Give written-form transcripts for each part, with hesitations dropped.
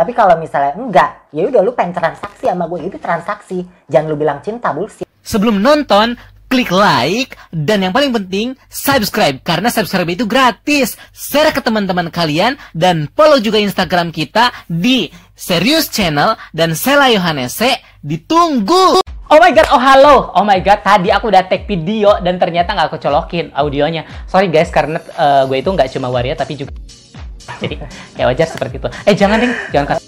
Tapi kalau misalnya enggak, ya udah lu pengen transaksi sama gue, itu transaksi. Jangan lu bilang cinta, bullshit. Sebelum nonton, klik like, dan yang paling penting, subscribe. Karena subscribe itu gratis. Share ke teman-teman kalian, dan follow juga Instagram kita di Serius Channel dan Sela Yohanese. Ditunggu! Oh my god, oh halo. Oh my god, tadi aku udah take video dan ternyata nggak aku colokin audionya. Sorry guys, karena gue itu nggak cuma waria tapi juga... Jadi, ya wajar seperti itu. Jangan ding, jangan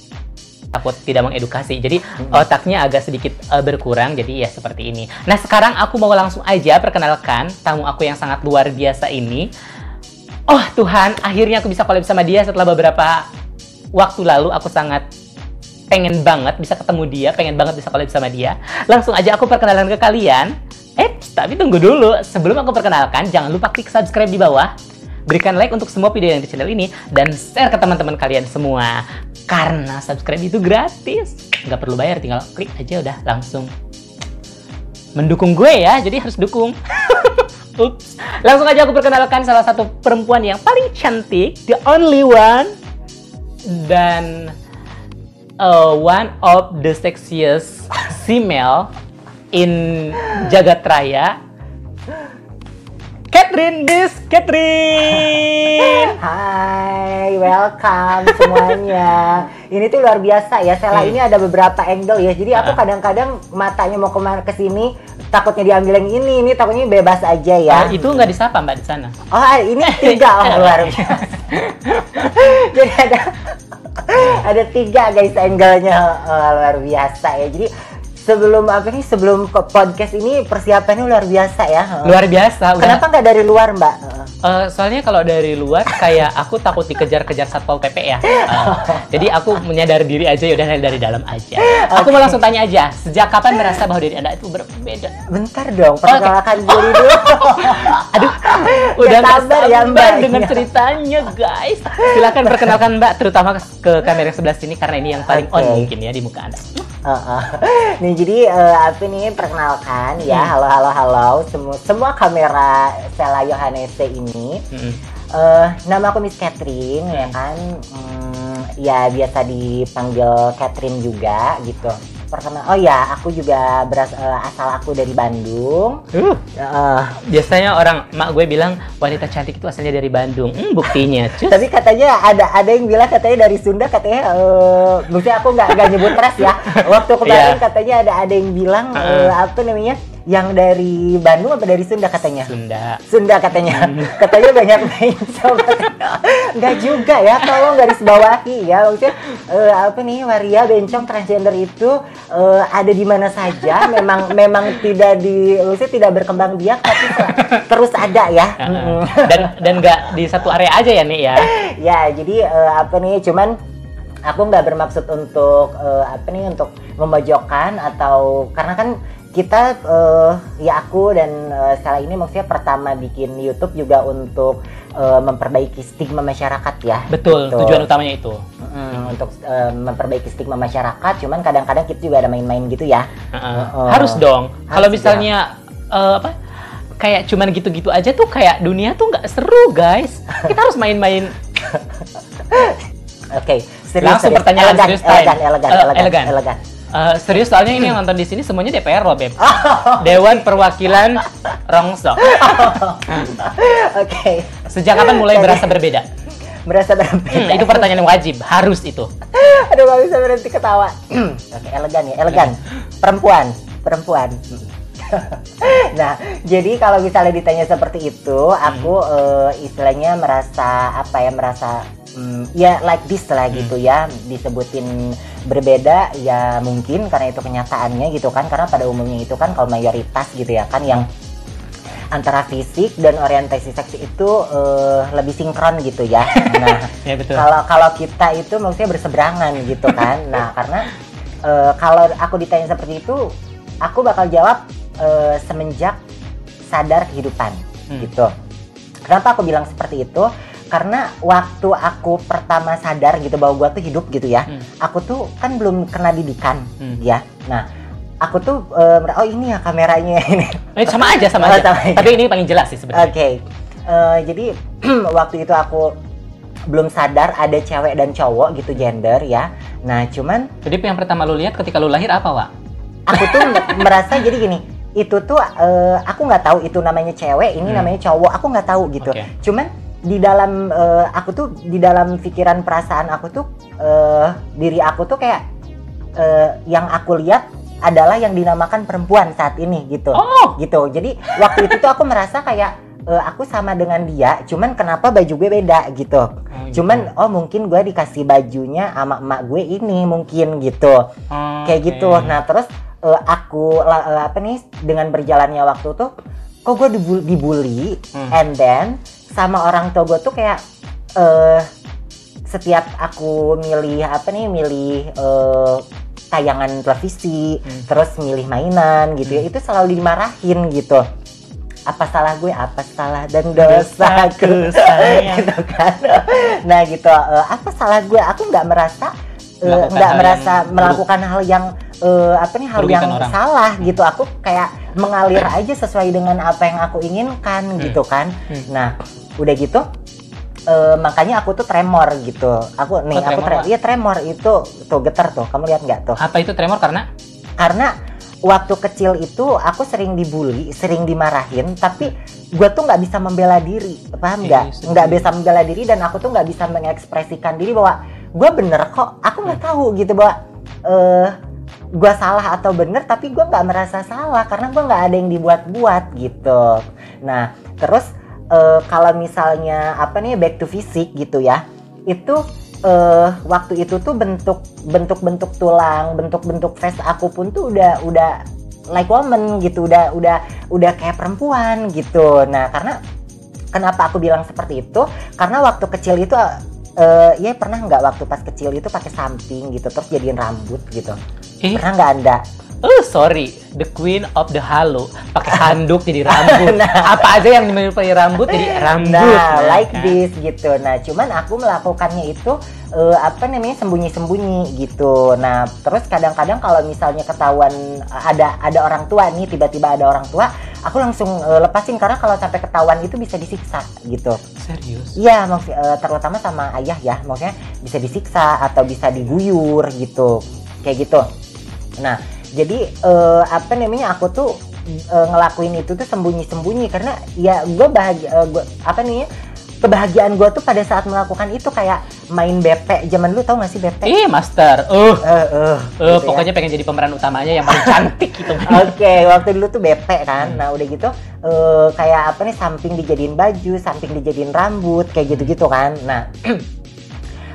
takut tidak mengedukasi. Jadi otaknya agak sedikit berkurang. Jadi ya seperti ini. Nah sekarang aku mau langsung aja perkenalkan tamu aku yang sangat luar biasa ini. Oh Tuhan, akhirnya aku bisa collab sama dia setelah beberapa waktu lalu. Aku sangat pengen banget bisa ketemu dia, pengen banget bisa collab sama dia. Langsung aja aku perkenalkan ke kalian. Tapi tunggu dulu. Sebelum aku perkenalkan, jangan lupa klik subscribe di bawah. Berikan like untuk semua video yang di channel ini dan share ke teman-teman kalian semua. Karena subscribe itu gratis. Nggak perlu bayar, tinggal klik aja udah langsung mendukung gue ya. Jadi harus dukung. Ups. Langsung aja aku perkenalkan salah satu perempuan yang paling cantik, the only one, dan one of the sexiest female in Jagat Raya. Catherine. Hai, welcome semuanya. Ini tuh luar biasa ya, Sela ini ada beberapa angle ya. Jadi aku kadang-kadang matanya mau kemana ke sini, takutnya diambil yang ini takutnya bebas aja ya. Itu nggak disapa Mbak di sana? Oh, ini 3 luar biasa. Jadi ada 3 guys angle-nya, luar biasa ya. Jadi sebelum podcast ini persiapannya luar biasa ya. Luar biasa. Kenapa nggak dari luar, Mbak? Soalnya kalau dari luar kayak aku takut dikejar-kejar Satpol PP ya. Jadi aku menyadari diri aja, yaudah dari dalam aja. Aku mau langsung tanya aja, sejak kapan merasa bahwa diri Anda itu berbeda? Bentar dong, perkenalkan diri dulu. Aduh, udah sabar ya Mbak dengan ceritanya guys. Silakan perkenalkan Mbak, terutama ke kamera sebelah sini karena ini yang paling on mungkin ya di muka Anda. Nih jadi nih perkenalkan ya, halo semua kamera Sela Yohanese ini. Nama aku Miss Catherine ya kan, ya biasa dipanggil Catherine juga gitu. Pertama, oh ya aku juga asal aku dari Bandung. Biasanya orang mak gue bilang wanita cantik itu asalnya dari Bandung. Buktinya. Tapi katanya ada yang bilang katanya dari Sunda, katanya maksudnya aku nggak nyebut ras ya. Waktu kemarin katanya ada yang bilang apa namanya, yang dari Bandung apa dari Sunda katanya? Sunda katanya. Katanya banyak bencong. Enggak juga ya, tolong garis bawahi ya. Maksudnya apa nih, waria bencong transgender itu ada di mana saja. Memang maksudnya tidak berkembang biak tapi terus ada ya. Dan nggak di satu area aja ya nih ya. Ya, jadi apa nih, cuman aku nggak bermaksud untuk untuk memojokkan atau karena kan kita ya aku dan Sela ini maksudnya pertama bikin YouTube juga untuk memperbaiki stigma masyarakat ya. Betul, gitu. Tujuan utamanya itu. Untuk memperbaiki stigma masyarakat, cuman kadang-kadang kita juga ada main-main gitu ya. Harus dong. Kalau misalnya kayak cuman gitu-gitu aja tuh kayak dunia tuh nggak seru guys. Kita harus main-main. Oke, langsung pertanyaan serius time. Elegan. Serius, soalnya ini yang nonton di sini semuanya DPR loh, Beb. Dewan Perwakilan Rongsok. Oke. Sejak kapan mulai berasa berbeda? Berasa berbeda. Itu pertanyaan yang wajib, harus itu. Aduh, gak bisa berhenti ketawa. Oke, elegan. Perempuan. Nah, jadi kalau misalnya ditanya seperti itu, aku istilahnya merasa ya like this lah gitu ya, disebutin berbeda ya mungkin karena itu kenyataannya gitu kan, karena pada umumnya itu kan kalau mayoritas gitu ya kan yang antara fisik dan orientasi seksi itu lebih sinkron gitu ya. Nah, ya, betul. Kalau kita itu maksudnya berseberangan gitu kan. Nah, karena kalau aku ditanya seperti itu, aku bakal jawab semenjak sadar kehidupan gitu. Kenapa aku bilang seperti itu? Karena waktu aku pertama sadar gitu bahwa gua tuh hidup gitu ya, aku tuh kan belum kena didikan ya. Nah, aku tuh oh ini ya kameranya ini. Sama aja. Tapi ini paling jelas sih sebenarnya. Oke. Jadi waktu itu aku belum sadar ada cewek dan cowok gitu gender ya. Nah cuman Jadi yang pertama lu lihat ketika lu lahir apa, Wak? aku tuh merasa jadi gini, itu tuh aku nggak tahu itu namanya cewek, ini namanya cowok, aku nggak tahu gitu. Oke. Cuman di dalam aku tuh di dalam pikiran perasaan aku tuh diri aku tuh kayak yang aku lihat adalah yang dinamakan perempuan saat ini gitu. Oh. Gitu. Jadi waktu itu tuh aku merasa kayak aku sama dengan dia, cuman kenapa baju gue beda gitu. Cuman mungkin gue dikasih bajunya sama emak gue ini mungkin gitu. Kayak gitu. Nah, terus aku apa nih dengan berjalannya waktu tuh kok gue dibully and then sama orang tua gue tuh kayak setiap aku milih apa nih tayangan televisi terus milih mainan gitu ya, itu selalu dimarahin gitu. Apa salah gue, apa salah dan dosaku sayang gitu kan. Nah gitu, apa salah gue, aku nggak merasa melakukan hal yang hal yang salah gitu. Aku kayak mengalir aja sesuai dengan apa yang aku inginkan gitu kan. Nah udah gitu makanya aku tuh tremor gitu. Aku tremor itu tuh getar tuh, kamu lihat nggak tuh? Apa itu tremor karena waktu kecil itu aku sering dibully, sering dimarahin, tapi gue tuh nggak bisa membela diri, paham nggak? Nggak bisa membela diri dan aku tuh nggak bisa mengekspresikan diri bahwa gue bener kok. Aku nggak tahu gitu bahwa gue salah atau bener, tapi gue nggak merasa salah karena gue nggak ada yang dibuat-buat gitu. Nah terus kalau misalnya back to fisik gitu ya, itu waktu itu tuh bentuk tulang, bentuk face aku pun tuh udah like woman gitu, udah kayak perempuan gitu. Nah karena kenapa aku bilang seperti itu? Karena waktu kecil itu ya pernah nggak waktu pas kecil itu pakai samping gitu terus jadiin rambut gitu? Pernah nggak Anda? Oh sorry, the queen of the halo, pakai handuk jadi rambut. Apa aja yang menyerupai rambut jadi rambut. Nah, like this gitu. Nah, cuman aku melakukannya itu sembunyi-sembunyi gitu. Nah, terus kadang-kadang kalau misalnya ketahuan ada orang tua nih, tiba-tiba ada orang tua, aku langsung lepasin karena kalau sampai ketahuan itu bisa disiksa gitu. Serius? Iya, terutama sama ayah ya, maksudnya bisa disiksa atau bisa diguyur gitu, kayak gitu. Nah, jadi aku tuh ngelakuin itu tuh sembunyi-sembunyi karena ya gue bahagia, kebahagiaan gue tuh pada saat melakukan itu kayak main BP zaman dulu, tau gak sih BP? Master. Gitu pokoknya pengen jadi pemeran utamanya yang paling cantik gitu. Oke, waktu dulu tuh BP kan. Nah udah gitu kayak samping dijadiin baju, samping dijadiin rambut, kayak gitu-gitu kan. Nah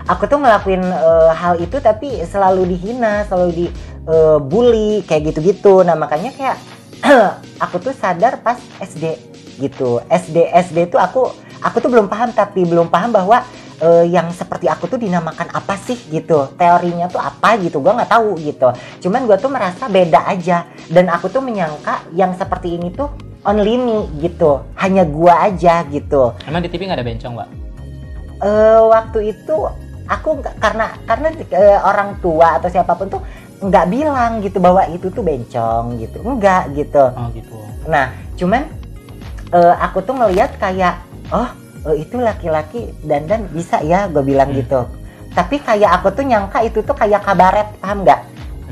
aku tuh ngelakuin hal itu tapi selalu dihina, selalu dibully kayak gitu-gitu. Nah makanya kayak aku tuh sadar pas SD gitu. SD tuh aku tuh belum paham bahwa yang seperti aku tuh dinamakan apa sih gitu. Teorinya tuh apa gitu, gue nggak tahu gitu. Cuman gue tuh merasa beda aja dan aku tuh menyangka yang seperti ini tuh only me gitu, hanya gue aja gitu. Emang di TV nggak ada bencong, Mbak? Waktu itu aku karena orang tua atau siapapun tuh nggak bilang gitu bahwa itu tuh bencong gitu, enggak gitu. Oh gitu. Nah cuman aku tuh ngelihat kayak itu laki-laki dandan bisa ya, gue bilang gitu. Tapi kayak aku tuh nyangka itu tuh kayak kabaret, paham nggak?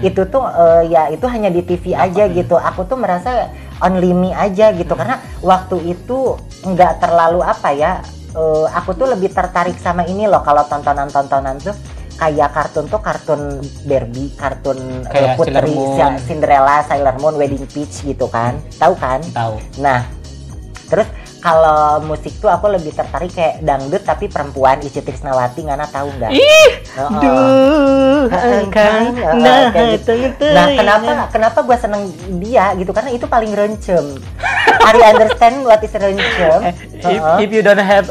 Itu tuh ya itu hanya di TV aja gitu. Aku tuh merasa only me aja gitu karena waktu itu nggak terlalu aku tuh lebih tertarik sama ini loh, kalau tontonan tuh kayak kartun Barbie, kartun Putri Cinderella, Sailor Moon, Wedding Peach gitu kan, tahu kan? Tahu. Nah terus kalau musik tuh aku lebih tertarik kayak dangdut tapi perempuan, Itje Trisnawati, Ngana tahu nggak? Nah kenapa gue seneng dia gitu karena itu paling rencem. Ari understand what is rencem? If you don't have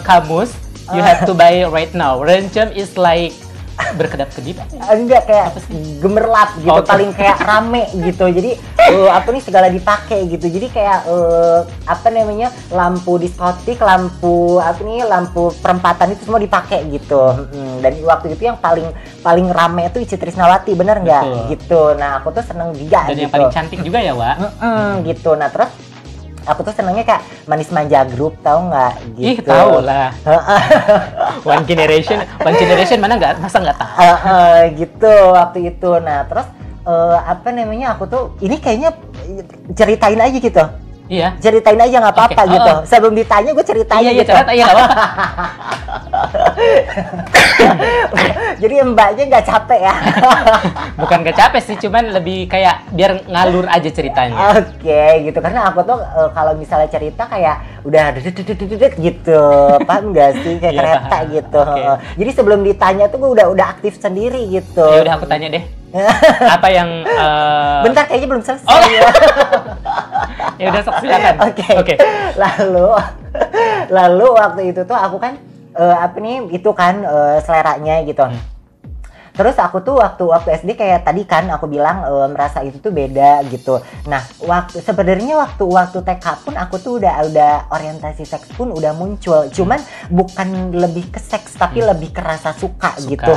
kamus, you have to buy right now. Rencem is like berkedap-kedip. Enggak, kayak gemerlap gitu, paling kayak rame gitu. Jadi segala dipakai gitu. Jadi kayak lampu diskotik, lampu perempatan itu semua dipakai gitu. Dan waktu itu yang paling rame itu Itje Trisnawati, bener nggak? Gitu. Nah aku tuh seneng dia. Dan gitu. yang paling cantik juga ya, Wak. Gitu. Nah terus Aku tuh senengnya kayak manis manja grup, tahu nggak? Ih, Gitu. tahu lah. One Generation mana nggak, masa nggak tahu? Gitu waktu itu. Nah terus apa namanya, aku tuh ini kayaknya ceritain aja gitu. Iya. Ceritain aja nggak apa-apa Oke. gitu. Sebelum ditanya gue ceritain Iya, gitu. cerita, iya nggak apa-apa. Jadi mbaknya nggak capek ya? Bukan gak capek sih, cuman lebih kayak biar ngalur aja ceritanya. Oke, gitu. Karena aku tuh kalau misalnya cerita kayak udah dedek gitu, paham nggak sih? Kayak Iya, kereta paham. gitu. Oke. Jadi sebelum ditanya tuh gue udah aktif sendiri gitu. Ya udah, aku tanya deh. Apa yang Bentar, kayaknya belum selesai. Oh. Ya. Ya udah, sok, silakan. Oke. Lalu waktu itu tuh aku kan apa nih itu kan seleranya gitu. Terus aku tuh waktu SD kayak tadi kan aku bilang merasa itu tuh beda gitu. Nah, sebenarnya waktu TK pun aku tuh udah orientasi seks pun udah muncul. Cuman bukan lebih ke seks tapi lebih ke rasa suka. Gitu.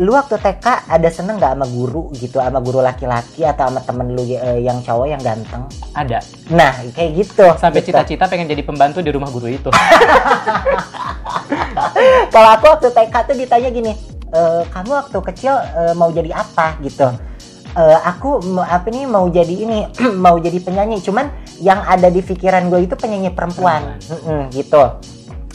Lu waktu TK ada seneng nggak sama guru gitu, sama guru laki-laki atau sama temen lu yang cowok yang ganteng? Ada. Nah, kayak gitu. Sampai gitu. cita-cita pengen jadi pembantu di rumah guru itu. Kalau aku waktu TK tuh ditanya gini, kamu waktu kecil mau jadi apa gitu? Aku mau jadi ini, mau jadi penyanyi. Cuman yang ada di pikiran gue itu penyanyi perempuan. Gitu.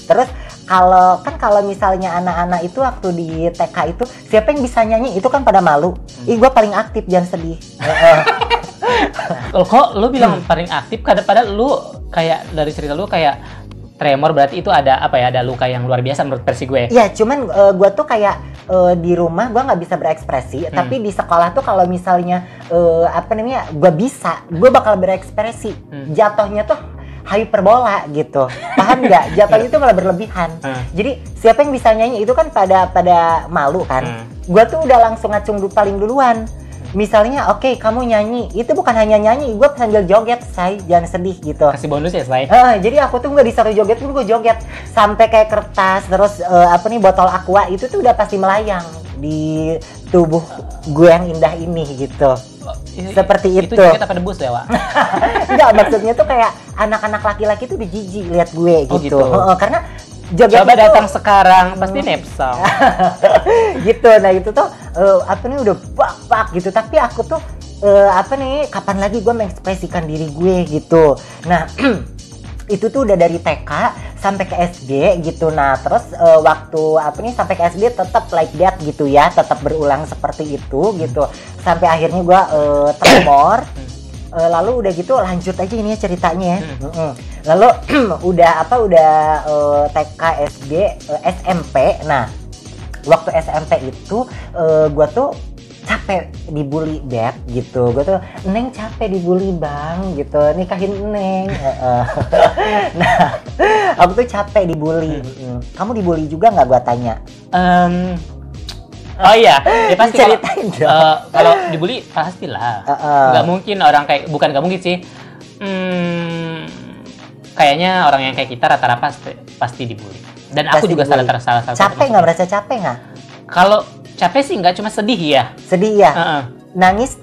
Terus kalau misalnya anak-anak itu waktu di TK itu siapa yang bisa nyanyi itu kan pada malu. Ih, gue paling aktif, jangan sedih. Kok lu bilang paling aktif, padahal lu kayak dari cerita lu kayak tremor, berarti itu ada apa ya, ada luka yang luar biasa menurut versi gue. Iya, cuman gue tuh kayak di rumah gue nggak bisa berekspresi, tapi di sekolah tuh kalau misalnya gue bakal berekspresi. Jatuhnya tuh hyperbola gitu, paham nggak? Jatuhnya itu malah berlebihan. Jadi siapa yang bisa nyanyi itu kan pada malu kan. Gue tuh udah langsung ngacung paling duluan. Misalnya, oke, kamu nyanyi, itu bukan hanya nyanyi, gue sambil joget, say, jangan sedih gitu. Kasih bonus ya, Slay. Jadi aku tuh nggak disuruh joget pun gue joget sampai kayak kertas, terus botol aqua itu tuh udah pasti melayang di tubuh gue yang indah ini gitu. Seperti itu. Itu joget apa debus ya, Wak? Enggak, maksudnya tuh kayak anak-anak laki-laki tuh udah jijik lihat gue gitu. Gitu. Karena joget coba itu, datang sekarang pasti nepsang. gitu. Nah itu tuh udah bak gitu. Tapi aku tuh kapan lagi gue mengekspresikan diri gue gitu. Nah itu tuh udah dari TK sampai ke SD gitu. Nah terus waktu sampai ke SD tetap like that gitu ya, tetap berulang seperti itu gitu. Sampai akhirnya gue tremor. Lalu udah gitu lanjut aja ini ya ceritanya ya. Lalu udah TK, SD, SMP. Nah waktu SMP itu gue tuh capek dibully Beb gitu. Gue tuh, Neng capek dibully Bang gitu, nikahin Neng. Nah aku tuh capek dibully. Kamu dibully juga nggak, gue tanya? Oh iya, ya pasti ceritain dong. Kalau dibully pastilah. Nggak mungkin orang kayak, bukan nggak mungkin sih. Kayaknya orang yang kayak kita rata-rata pasti dibully. Dan aku Pasti juga dibully. salah satu. Capek nggak, merasa capek nggak? Kalau capek sih nggak, cuma sedih ya. Sedih ya? Nangis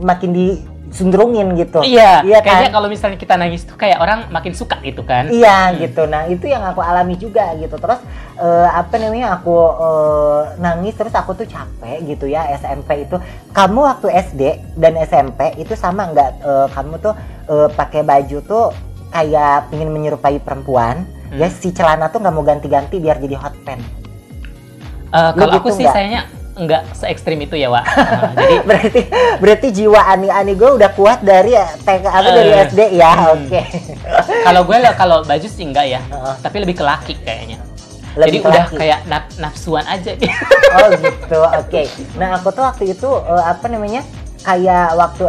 makin disundrungin gitu. Iya kan? kayaknya kalau misalnya kita nangis tuh kayak orang makin suka gitu kan. Iya gitu. Nah itu yang aku alami juga gitu. Terus aku nangis, terus aku tuh capek gitu ya. SMP itu kamu waktu SD dan SMP itu sama nggak? Kamu tuh pakai baju tuh kayak pengen menyerupai perempuan ya, si celana tuh nggak mau ganti-ganti biar jadi hot pants. Kalau aku gitu sih sayangnya nggak se-ekstrim itu ya, Wak. Jadi berarti jiwa ani gue udah kuat dari TK atau dari SD ya. Oke. Kalau baju sih enggak ya, tapi lebih ke laki kayaknya. Jadi Lebih ke udah laki. kayak nafsuan aja gitu. Oh gitu, oke. Nah aku tuh waktu itu kayak waktu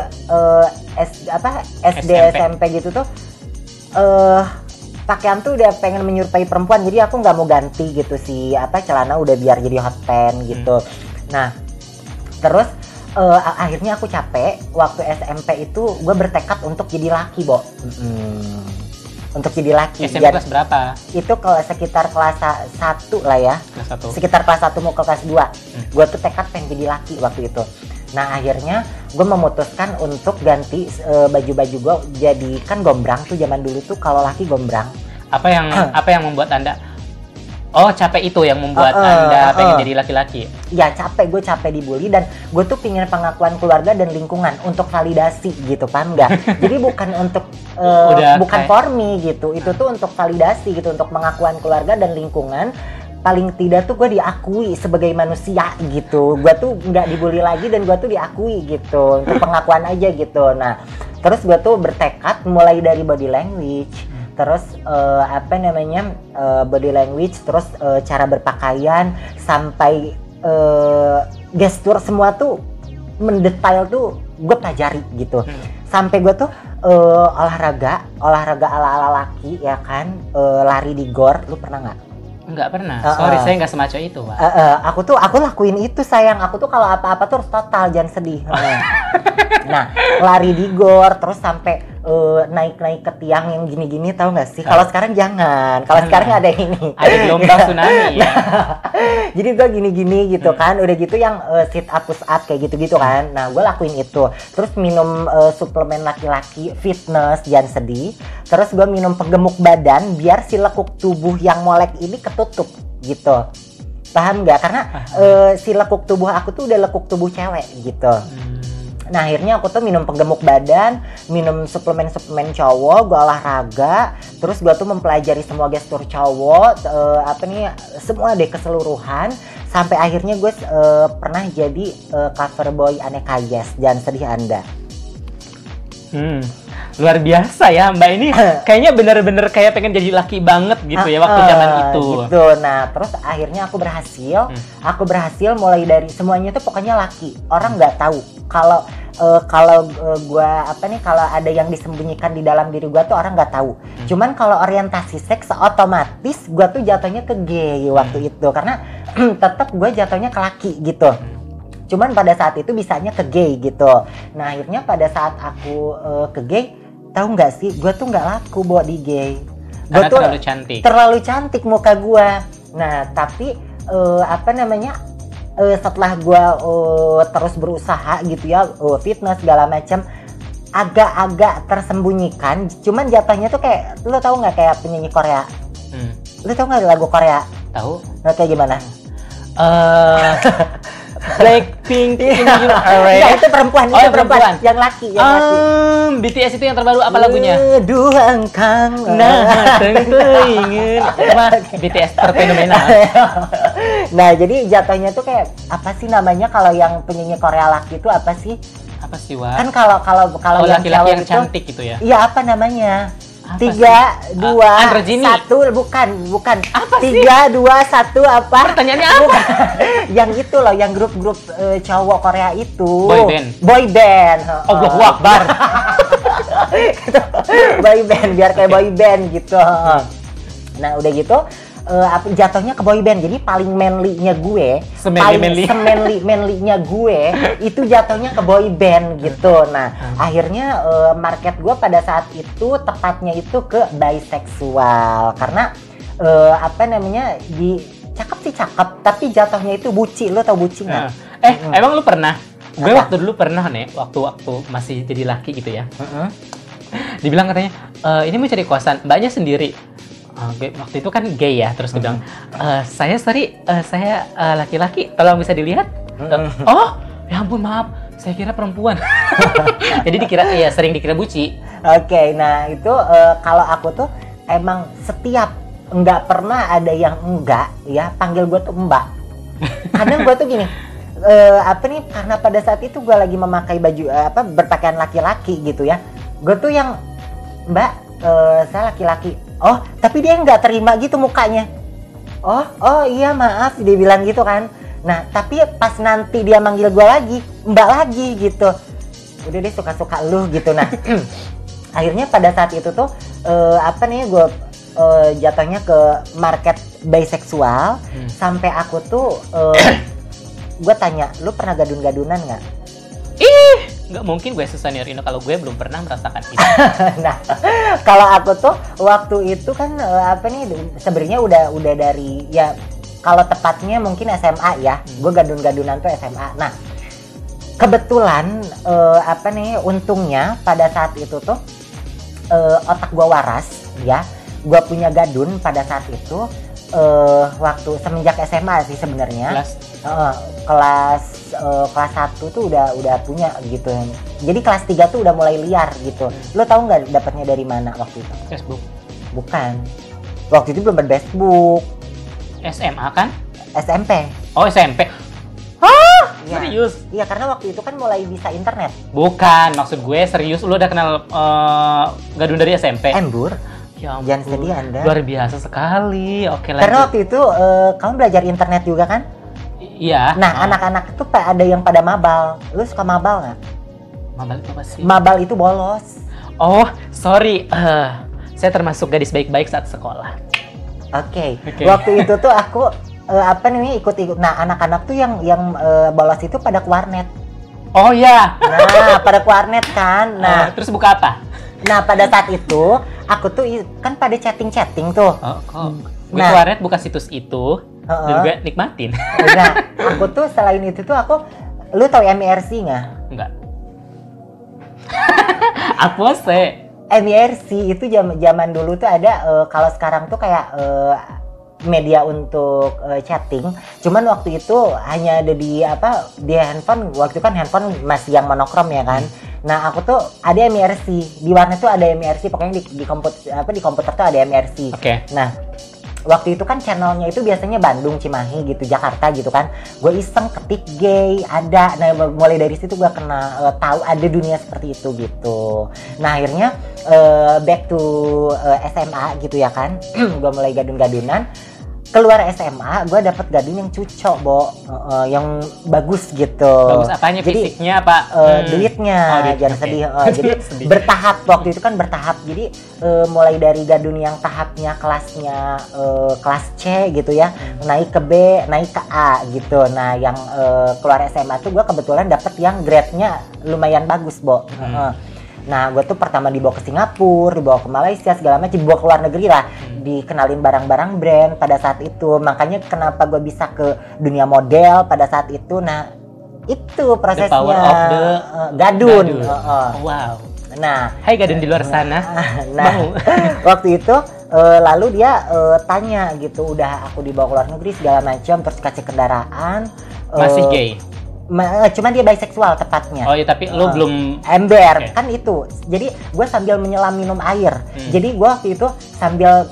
SD SMP gitu tuh pakaian tuh udah pengen menyerupai perempuan, jadi aku nggak mau ganti gitu sih celana, udah biar jadi hot pants gitu. Nah terus akhirnya aku capek waktu SMP itu, gue bertekad untuk jadi laki, Bo. Untuk jadi laki. SMP kelas berapa? Itu kalau sekitar kelas 1 lah ya. Kelas 1. Sekitar kelas 1 mau ke kelas 2. Gue tuh tekad pengen jadi laki waktu itu. Nah akhirnya gue memutuskan untuk ganti baju-baju gue jadi kan gombrang tuh zaman dulu tuh kalau laki gombrang. Apa yang membuat Anda capek itu yang membuat Anda pengen jadi laki-laki? Ya gue capek dibully dan gue tuh pingin pengakuan keluarga dan lingkungan untuk validasi gitu paham nggak? Jadi bukan untuk bukan for me gitu, itu tuh untuk validasi gitu, untuk pengakuan keluarga dan lingkungan. Paling tidak tuh gue diakui sebagai manusia gitu, gue tuh nggak dibully lagi dan gue tuh diakui gitu, untuk pengakuan aja gitu. Nah terus gue tuh bertekad mulai dari body language, terus body language, terus cara berpakaian sampai gestur semua tuh mendetail tuh gue pelajari gitu. Sampai gue tuh olahraga ala laki ya kan, lari di gor, lu pernah nggak? Enggak pernah. Sorry, saya nggak semaco itu, Pak. Aku lakuin itu sayang. Aku tuh kalau apa-apa tuh harus total, jangan sedih. Nah, lari di gor terus sampai naik-naik ke tiang yang gini-gini, tahu nggak sih? Kalau sekarang jangan. Kalau sekarang ada ini. Ada gelombang tsunami ya. Jadi gue gini-gini gitu kan. Udah gitu yang sit up push up kayak gitu-gitu kan. Nah, gue lakuin itu. Terus minum suplemen laki-laki fitness, jangan sedih. Terus gue minum penggemuk badan biar si lekuk tubuh yang molek ini ketutup gitu. Paham nggak? Karena si lekuk tubuh aku tuh udah lekuk tubuh cewek gitu. Nah akhirnya aku tuh minum penggemuk badan, minum suplemen cowok, gue olahraga, terus gue tuh mempelajari semua gestur cowok, semua deh keseluruhan, sampai akhirnya gue pernah jadi cover boy Aneka Yes, jangan sedih Anda. Luar biasa ya Mbak ini, kayaknya bener-bener kayak pengen jadi laki banget gitu ya waktu zaman itu. Gitu. Nah terus akhirnya aku berhasil mulai dari semuanya tuh pokoknya laki. Orang nggak tahu kalau kalau ada yang disembunyikan di dalam diri gue tuh orang nggak tahu. Cuman kalau orientasi seks otomatis gue tuh jatuhnya ke gay waktu itu karena tetap gue jatuhnya ke laki gitu. Cuman pada saat itu bisanya ke gay gitu. Nah akhirnya pada saat aku ke gay, tahu nggak sih, gue tuh nggak laku buat di gay. Gue tuh terlalu cantik muka gue. Nah tapi setelah gue terus berusaha gitu ya, fitness segala macam, agak-agak tersembunyikan. Cuman jatuhnya tuh kayak, lo tau nggak kayak penyanyi Korea? Lo tau nggak lagu Korea? Tahu. Nah, kayak gimana? Blackpink Enggak, itu perempuan. Yang laki. BTS itu yang terbaru apa lagunya? Duang kang. Nah, ingin. BTS terfenomenal. Nah, jadi jatuhnya tuh kayak apa sih namanya kalau yang penyanyi Korea laki itu apa sih? Apa sih, Wak? Kan kalau yang laki-laki yang cantik gitu ya? Iya, apa namanya? Apa 3, 2, 1, bukan. Apa 3, 2, 1 apa? Pertanyaannya apa? Yang itu loh, yang grup-grup cowok Korea itu. Boy band. Allahu Akbar. Boy band, biar kayak boy band gitu. Nah udah gitu jatuhnya ke boy band, jadi paling manly-nya gue, manly-nya gue itu jatuhnya ke boy band gitu. Nah akhirnya market gue pada saat itu tepatnya itu ke biseksual karena cakep tapi jatuhnya itu buci. Lo tau buci nggak? Emang lu pernah? Gue waktu dulu pernah nih, waktu masih jadi laki gitu ya. Dibilang katanya ini mau cari kosan, mbaknya sendiri. Waktu itu kan gay ya, terus dia bilang, saya laki-laki, tolong bisa dilihat. Oh, ya ampun maaf, saya kira perempuan. Jadi sering dikira buci. Oke, nah itu kalau aku tuh emang setiap nggak pernah ada yang enggak ya, panggil gue tuh mbak. Kadang gue tuh gini, karena pada saat itu gue lagi memakai baju berpakaian laki-laki gitu ya, gue tuh yang mbak, saya laki-laki. Oh, tapi dia nggak terima gitu mukanya. Oh iya maaf, dia bilang gitu kan. Nah, tapi pas nanti dia manggil gue lagi, mbak lagi gitu. Udah deh suka-suka lu gitu. Nah, akhirnya pada saat itu tuh gue jatuhnya ke market biseksual. Sampai aku tuh gue tanya, lu pernah gadun-gadunan nggak? Nggak mungkin gue sesenior ini kalau gue belum pernah merasakan itu. Nah, kalau aku tuh waktu itu kan sebenarnya udah dari ya, kalau tepatnya mungkin SMA ya. Gue gadun-gadunan tuh SMA. Nah, kebetulan apa nih, untungnya pada saat itu tuh otak gue waras ya, gue punya gadun pada saat itu waktu semenjak SMA sih sebenarnya. Kelas 1 tuh udah punya gitu. Jadi kelas 3 tuh udah mulai liar gitu. Lo tahu nggak dapatnya dari mana waktu itu? Facebook. Bukan. Waktu itu belum Facebook. SMA kan? SMP. Oh, SMP. Ya. Serius? Iya, karena waktu itu kan mulai bisa internet. Bukan, maksud gue serius. Lu udah kenal gadun dari SMP? Embur. Ya ampun. Jangan sedih Anda. Luar biasa sekali. Oke, lanjut. Karena waktu itu kamu belajar internet juga kan? Iya. Nah, anak-anak tuh ada yang pada mabal. Lu suka mabal nggak? Mabal itu apa sih? Mabal itu bolos. Oh, sorry. Saya termasuk gadis baik-baik saat sekolah. Oke. Waktu itu tuh aku apa nih ikut-ikut. Nah, anak-anak tuh yang bolos itu pada ke warnet. Oh iya. Nah, pada ke warnet kan. Nah, terus buka apa? Nah, pada saat itu aku tuh kan pada chatting-chatting tuh. Oh, kok. Gue ke warnet buka situs itu dan gue nikmatin. Nah, aku tuh selain itu tuh lu tau MIRC nggak? Enggak. Apa sih? MIRC itu zaman dulu tuh ada, kalau sekarang tuh kayak media untuk chatting. Cuman waktu itu hanya ada di handphone. Waktu itu kan handphone masih yang monokrom ya kan. Nah, aku tuh ada MIRC. Di warnet tuh ada MIRC. Pokoknya di komputer tuh ada MIRC. Oke. Nah, waktu itu kan channelnya itu biasanya Bandung, Cimahi gitu, Jakarta gitu kan. Gue iseng ketik gay, ada. Nah, mulai dari situ gue tahu ada dunia seperti itu gitu. Nah, akhirnya back to SMA gitu ya kan. Gue mulai gadun-gadunan. Keluar SMA, gue dapet gadun yang cucok, yang bagus gitu. Bagus apanya? Jadi, fisiknya apa? Duitnya, jangan sedih. Jadi sedih. bertahap, waktu itu kan bertahap. Jadi mulai dari gadun yang tahapnya kelasnya kelas C gitu ya, naik ke B, naik ke A gitu. Nah, yang keluar SMA tuh gue kebetulan dapet yang grade-nya lumayan bagus, Nah, gue tuh pertama dibawa ke Singapura, dibawa ke Malaysia, segala macam, dibawa ke luar negeri lah, dikenalin barang-barang brand pada saat itu. Makanya kenapa gue bisa ke dunia model pada saat itu. Nah, itu prosesnya. The power of the gadun. Wow. Nah, hai gadun di luar sana. Nah, waktu itu lalu dia tanya gitu, udah aku dibawa ke luar negeri segala macam, terus kasih kendaraan. Masih gay? Cuman dia biseksual tepatnya. Oh iya, tapi lu belum ember. Kan itu. Jadi gue sambil menyelam minum air. Jadi gue waktu itu sambil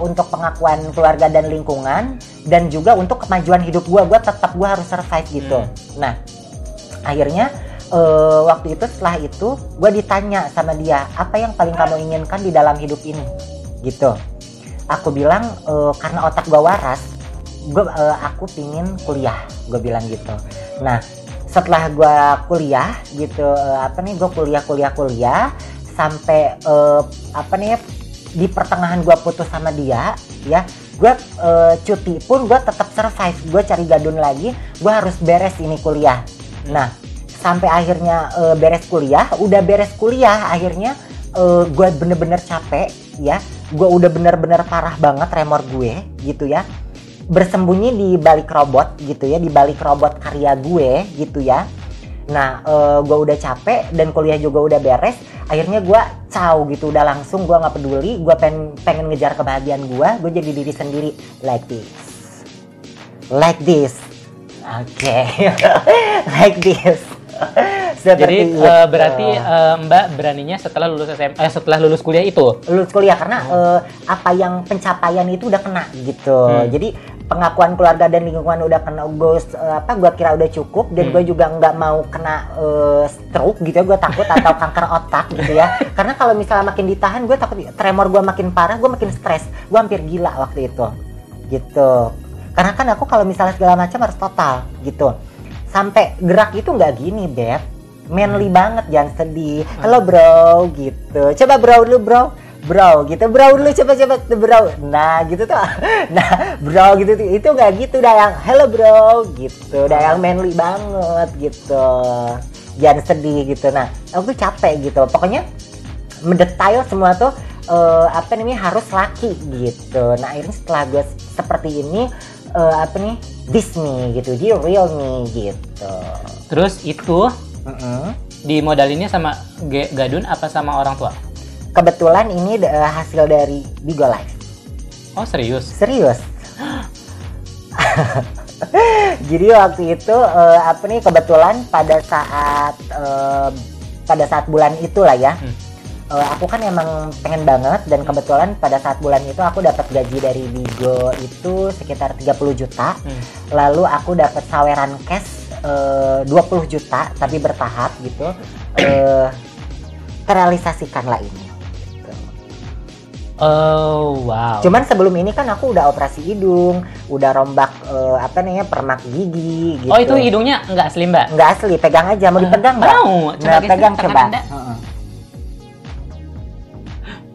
untuk pengakuan keluarga dan lingkungan, dan juga untuk kemajuan hidup gue harus survive gitu. Nah, akhirnya waktu itu setelah itu gue ditanya sama dia, apa yang paling kamu inginkan di dalam hidup ini gitu. Aku bilang karena otak gue waras, aku pingin kuliah, gue bilang gitu. Nah, setelah gue kuliah gitu, gue kuliah sampai di pertengahan gue putus sama dia, ya, gue cuti pun gue tetap survive, gue cari gadun lagi, gue harus beres ini kuliah. Nah, sampai akhirnya beres kuliah, akhirnya gue bener-bener capek, ya, gue udah bener-bener parah banget remor gue, gitu ya. Bersembunyi di balik robot gitu ya, di balik robot karya gue gitu ya. Nah, gue udah capek dan kuliah juga udah beres. Akhirnya gue caw gitu, udah langsung gue nggak peduli. Gue pengen ngejar kebahagiaan gue jadi diri sendiri like this. Oke. Like this. Jadi berarti Mbak beraninya setelah lulus setelah lulus kuliah itu? Lulus kuliah karena pencapaian itu udah kena gitu. Jadi pengakuan keluarga dan lingkungan udah kena, gue kira udah cukup, dan gue juga nggak mau kena stroke gitu ya, gue takut, atau kanker otak gitu ya. Karena kalau misalnya makin ditahan, gue takut tremor gue makin parah, gue makin stres, gue hampir gila waktu itu gitu. Karena kan aku kalau misalnya segala macam harus total gitu. Sampai gerak itu nggak gini, Beb. Manly banget, jangan sedih. Halo bro, gitu. Coba bro dulu bro, gitu. Bro dulu, coba bro. Nah, gitu tuh. Nah, bro gitu. Itu nggak gitu, udah yang hello bro, gitu. Udah yang manly banget, gitu. Jangan sedih, gitu. Nah, aku tuh capek, gitu. Pokoknya mendetail semua tuh harus laki, gitu. Nah, akhirnya setelah gue seperti ini, apa nih, this me gitu, dia real me gitu. Terus itu dimodalinya sama Gadun apa sama orang tua? Kebetulan ini hasil dari Bigo Live. Oh serius? Serius. Jadi waktu itu apa nih, kebetulan pada saat bulan itulah ya. Aku kan emang pengen banget, dan kebetulan pada saat bulan itu aku dapat gaji dari Bigo itu sekitar 30 juta. Lalu aku dapat saweran cash 20 juta tapi bertahap gitu. Terrealisasikanlah ini. Gitu. Oh wow. Cuman sebelum ini kan aku udah operasi hidung, udah rombak apa namanya, permak gigi gitu. Oh itu hidungnya nggak asli Mbak? Nggak asli, pegang aja, mau dipegang nggak? Mau. Nah, pegang coba.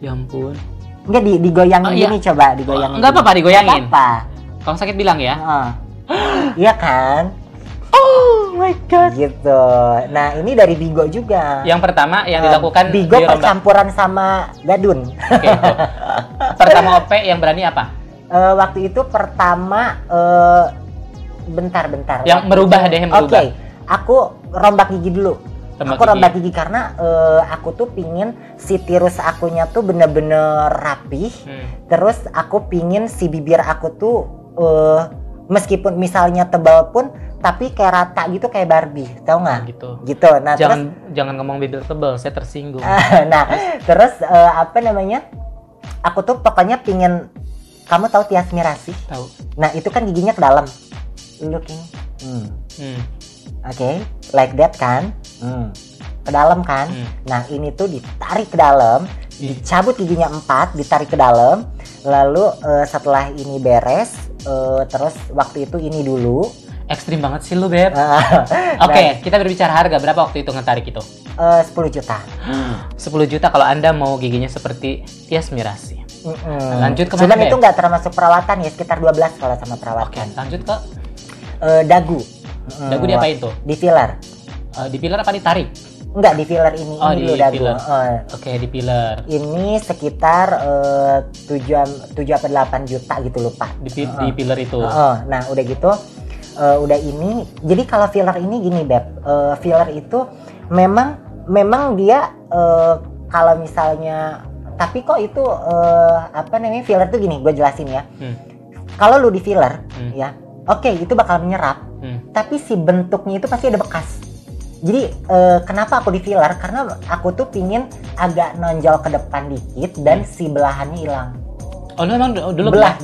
Ya ampun. Enggak, digoyangin gini, coba digoyangin. Enggak apa-apa digoyangin. Apa? Kalau sakit bilang ya. Iya kan? Oh my god. Gitu. Nah, ini dari Bigo juga. Yang pertama yang dilakukan Bigo percampuran sama Gadun. Oke, itu. Pertama OP yang berani apa? Waktu itu pertama bentar. Yang merubah deh, yang merubah. Oke. Aku rombak gigi dulu. Rombak gigi karena aku tuh pingin si tirus akunya tuh bener-bener rapih. Terus aku pingin si bibir aku tuh meskipun misalnya tebal pun tapi kayak rata gitu, kayak Barbie, tau nggak? Gitu. Nah, jangan ngomong bibir tebal, saya tersinggung. Nah, terus apa namanya? Aku tuh pokoknya pingin, kamu tahu Tias Mirasih? Tahu. Nah, itu kan giginya ke dalam. Looking. Oke, like that kan? Ke dalam kan? Nah, ini tuh ditarik ke dalam, dicabut giginya 4, ditarik ke dalam. Lalu setelah ini beres, terus waktu itu ini dulu. Ekstrim banget sih lu, Beb. Oke, kita berbicara harga. Berapa waktu itu ngetarik itu? 10 juta. 10 juta kalau Anda mau giginya seperti Tias Mirasih. Lanjut ke mana, cuman itu nggak termasuk perawatan ya, sekitar 12 kalau sama perawatan. Oke, lanjut ke dagu. Dagu diapain tuh? Di filler. Di filler apa ditarik? Enggak, di filler ini. Oh, ini di dulu dagu. Oke, di filler. Ini sekitar 7 apa 8 juta gitu, lupa. Di filler itu. Nah, udah gitu. Udah ini. Jadi kalau filler ini gini, Beb. Filler itu memang dia kalau misalnya, tapi kok itu apa namanya, filler tuh gini, gue jelasin ya. Kalau lu di filler ya, oke, itu bakal menyerap. Tapi si bentuknya itu pasti ada bekas. Jadi kenapa aku di filler? Karena aku tuh pingin agak nonjol ke depan dikit dan si belahannya hilang. Oh, lu emang dulu belah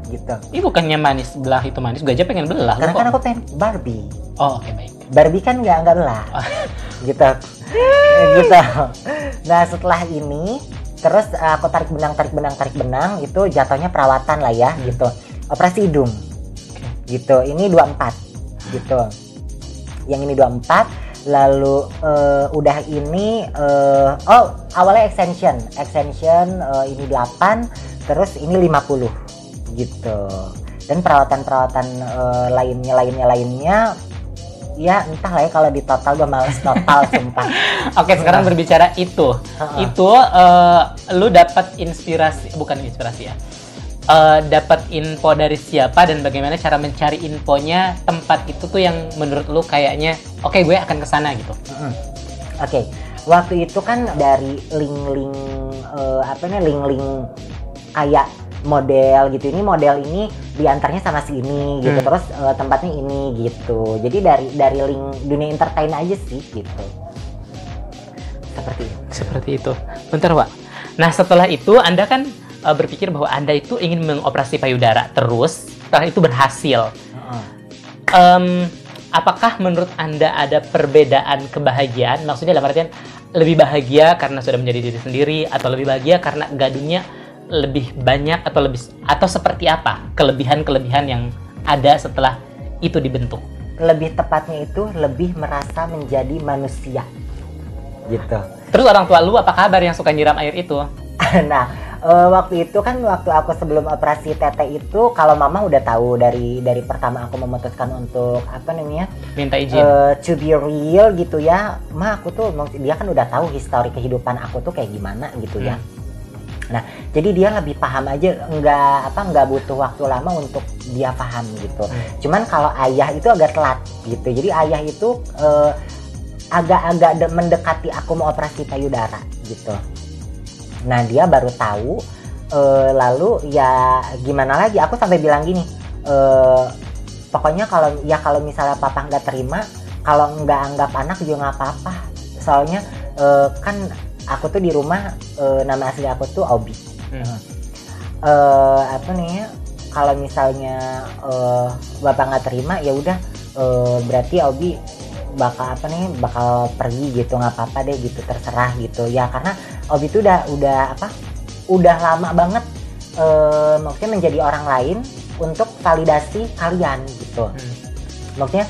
gitu. Ini bukannya manis, belah itu manis. Gue aja pengen belah. Karena kan aku pengen Barbie. Oh, oke, baik. Barbie kan nggak belah. Gitu. Gitu. Nah, setelah ini terus aku tarik benang itu jatuhnya perawatan lah ya, gitu. Operasi hidung. Gitu. Ini 24. Gitu. Yang ini 24, lalu udah ini awalnya extension ini 8, terus ini 50 gitu. Dan perawatan lainnya ya entah lah ya, kalau di total gue males total sumpah. Oke, sekarang berbicara itu lu dapat bukan inspirasi ya, dapat info dari siapa dan bagaimana cara mencari infonya, tempat itu tuh yang menurut lu kayaknya oke, gue akan kesana gitu. Oke, waktu itu kan dari link-link kayak model gitu. Ini model ini diantarnya sama si ini gitu. Terus tempatnya ini gitu. Jadi dari link dunia entertain aja sih gitu. Seperti itu. Bentar, Pak. Nah, setelah itu Anda kan berpikir bahwa Anda itu ingin mengoperasi payudara, terus setelah itu berhasil. Apakah menurut Anda ada perbedaan kebahagiaan? Maksudnya dalam artian lebih bahagia karena sudah menjadi diri sendiri, atau lebih bahagia karena Gadunnya lebih banyak, atau seperti apa kelebihan-kelebihan yang ada setelah itu dibentuk? Lebih tepatnya itu lebih merasa menjadi manusia gitu. Terus orang tua lu apa kabar yang suka nyiram air itu? Nah, waktu itu kan waktu aku sebelum operasi tete itu, kalau mama udah tahu dari pertama aku memutuskan untuk apa namanya, minta izin to be real gitu ya. Ma, aku tuh dia kan udah tahu histori kehidupan aku tuh kayak gimana gitu ya. Nah, jadi dia lebih paham aja, nggak butuh waktu lama untuk dia paham gitu. Cuman kalau ayah itu agak telat gitu. Jadi ayah itu agak-agak mendekati aku mau operasi payudara gitu. Nah, dia baru tahu, lalu ya gimana lagi? Aku sampai bilang gini, pokoknya kalau misalnya papa nggak terima, kalau nggak anggap anak juga nggak apa-apa. Soalnya kan aku tuh di rumah nama asli aku tuh Obi. Apa nih? Kalau misalnya bapak nggak terima, ya udah berarti Obi bakal pergi gitu, nggak apa-apa deh gitu, terserah gitu ya, karena Obi tuh udah lama banget maksudnya menjadi orang lain untuk validasi kalian gitu. Maksudnya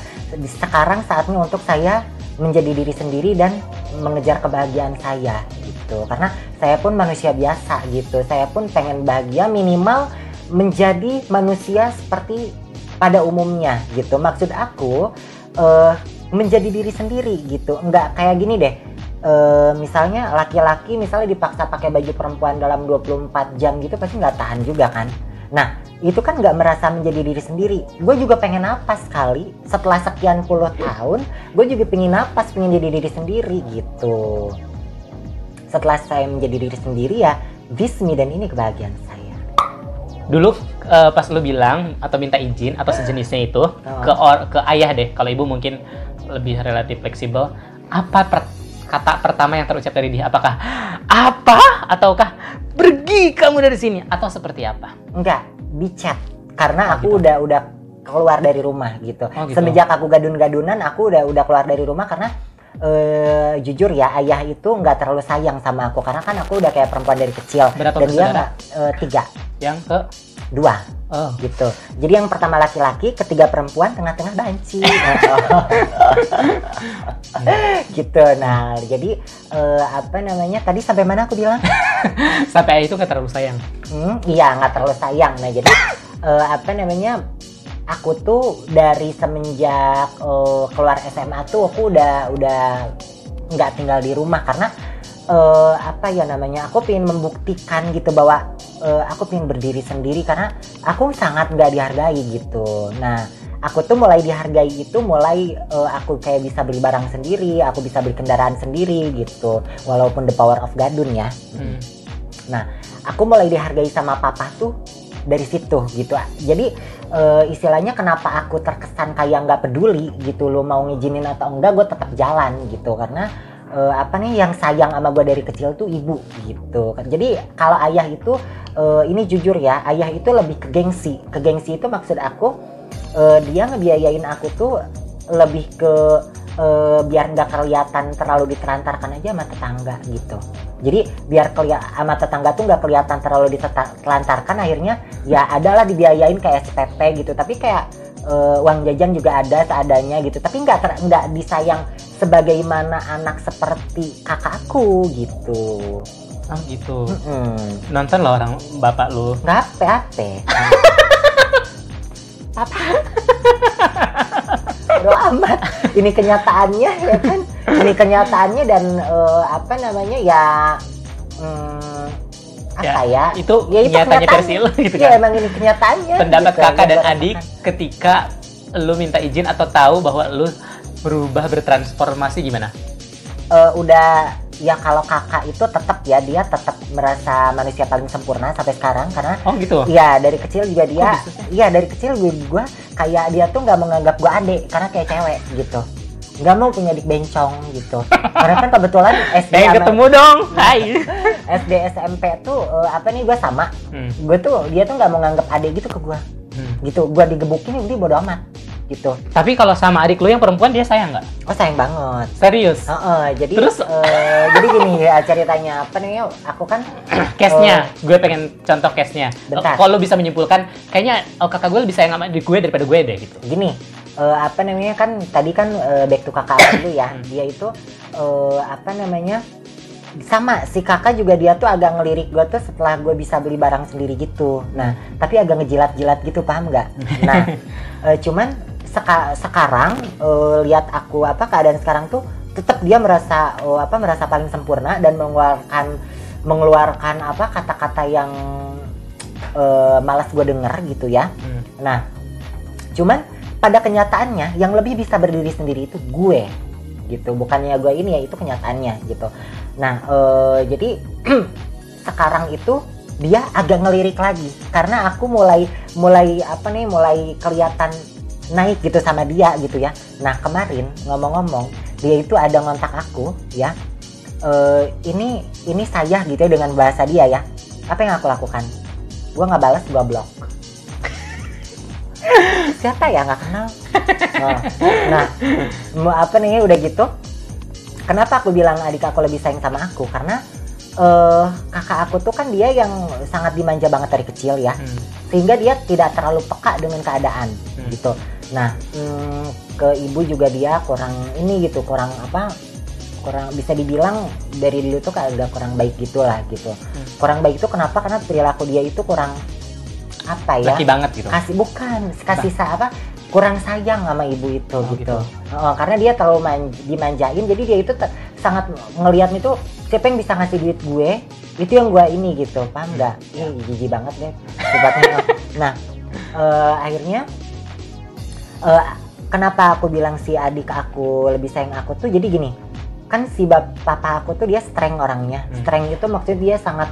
sekarang saatnya untuk saya menjadi diri sendiri dan mengejar kebahagiaan saya gitu, karena saya pun manusia biasa gitu, saya pun pengen bahagia, minimal menjadi manusia seperti pada umumnya gitu. Maksud aku menjadi diri sendiri gitu, nggak kayak gini deh, misalnya laki-laki misalnya dipaksa pakai baju perempuan dalam 24 jam gitu pasti nggak tahan juga kan. Nah itu kan nggak merasa menjadi diri sendiri. Gue juga pengen napas kali, setelah sekian puluh tahun gue juga pengen napas, pengen jadi diri sendiri gitu. Setelah saya menjadi diri sendiri ya this me, dan ini kebahagiaan saya. Dulu pas lu bilang atau minta izin atau sejenisnya itu ke ayah deh, kalau ibu mungkin lebih relatif fleksibel, apa kata pertama yang terucap dari dia? Apakah apa ataukah pergi kamu dari sini atau seperti apa? Enggak, di chat, karena aku gitu. udah keluar dari rumah gitu. Gitu. Semenjak aku gadun-gadunan aku udah keluar dari rumah, karena jujur ya ayah itu nggak terlalu sayang sama aku, karena kan aku udah kayak perempuan dari kecil. Berapa dan dia bersaudara? 3. Yang ke 2 gitu. Jadi yang pertama laki-laki, ketiga perempuan, tengah-tengah banci. Gitu. Nah, jadi apa namanya? Tadi sampai mana aku bilang? sampai ayah itu nggak terlalu sayang. Iya, nggak terlalu sayang. Nah, jadi apa namanya? Aku tuh dari semenjak keluar SMA tuh aku udah nggak tinggal di rumah, karena apa ya namanya, aku pengen membuktikan gitu bahwa aku pengen berdiri sendiri, karena aku sangat nggak dihargai gitu. Nah aku tuh mulai dihargai itu mulai aku kayak bisa beli barang sendiri, aku bisa beli kendaraan sendiri gitu, walaupun the power of gadun ya. Nah aku mulai dihargai sama papa tuh dari situ gitu. Jadi istilahnya kenapa aku terkesan kayak nggak peduli gitu, lo mau ngizinin atau enggak gue tetap jalan gitu, karena apa nih, yang sayang sama gue dari kecil tuh ibu gitu. Jadi kalau ayah itu ini jujur ya, ayah itu lebih ke gengsi itu maksud aku dia ngebiayain aku tuh lebih ke biar nggak kelihatan terlalu ditelantarkan aja sama tetangga gitu. Jadi biar sama tetangga tuh nggak kelihatan terlalu ditelantarkan, akhirnya ya adalah dibiayain kayak SPP gitu, tapi kayak uang jajan juga ada seadanya gitu, tapi nggak disayang sebagaimana anak seperti kakakku gitu. Oh gitu. Nonton loh orang bapak lu. Nggak apa-apa. Apa? Bodo amat. Ini kenyataannya ya kan. Ini kenyataannya, dan apa namanya ya. Apa ya? Itu ya, nyatanya versi lu gitu kan. Ya emang ini kenyataannya. Pendapat gitu, kakak dan adik ketika lu minta izin atau tahu bahwa lu berubah, bertransformasi gimana? Udah ya, kalau kakak itu tetap ya, dia tetap merasa manusia paling sempurna sampai sekarang, karena gitu. Iya, dari kecil juga dia. Iya, dari kecil gue kayak dia tuh nggak menganggap gue adik, karena kayak cewek gitu. Nggak mau punya adik bencong gitu. Karena kan kebetulan SD ketemu dong. Hai. SD SMP tuh apa nih, gue sama. Gue tuh, dia tuh nggak mau nganggap adik gitu ke gue. Gitu, gue digebukin dia bodo amat gitu. Tapi kalau sama adik lu yang perempuan dia sayang nggak? Oh sayang banget. Serius? Jadi terus jadi gini ya ceritanya, apa nih, aku kan case-nya, gue pengen contoh case-nya. Kalau lu bisa menyimpulkan, kayaknya kakak gue lebih sayang sama adik gue daripada gue deh gitu. Gini, apa namanya, kan tadi kan back to kakak dulu ya. Dia itu apa namanya, sama si kakak juga, dia tuh agak ngelirik gue tuh setelah gue bisa beli barang sendiri gitu. Nah tapi agak ngejilat-jilat gitu, paham nggak? Nah cuman sekarang lihat aku keadaan sekarang tuh tetap dia merasa merasa paling sempurna dan mengeluarkan mengeluarkan apa kata-kata yang malas gue denger gitu ya. Nah, cuman pada kenyataannya yang lebih bisa berdiri sendiri itu gue gitu, bukannya gue ini ya, itu kenyataannya gitu. Nah, jadi sekarang itu dia agak ngelirik lagi karena aku mulai kelihatan naik gitu sama dia gitu ya. Nah, kemarin ngomong-ngomong dia itu ada ngontak aku ya, ini saya gitu ya dengan bahasa dia ya. Apa yang aku lakukan? Gue nggak balas, gue blok. Siapa ya, nggak kenal. Nah, udah gitu. Kenapa aku bilang adik aku lebih sayang sama aku? Karena kakak aku tuh kan dia yang sangat dimanja banget dari kecil ya, sehingga dia tidak terlalu peka dengan keadaan gitu. Nah, ke ibu juga dia kurang bisa dibilang dari dulu tuh agak kurang baik gitulah gitu. Kurang baik itu kenapa? Karena perilaku dia itu kurang apa ya? Laki banget gitu. Kurang sayang sama ibu itu gitu. Karena dia terlalu dimanjain, jadi dia itu sangat ngelihat itu siapa yang bisa ngasih duit gue, itu yang gue ini gitu, paham nggak? Ini jijik banget deh sifatnya. Nah, akhirnya kenapa aku bilang si adik aku lebih sayang aku tuh jadi gini, kan si papa aku tuh dia strength orangnya. Strength itu maksudnya dia sangat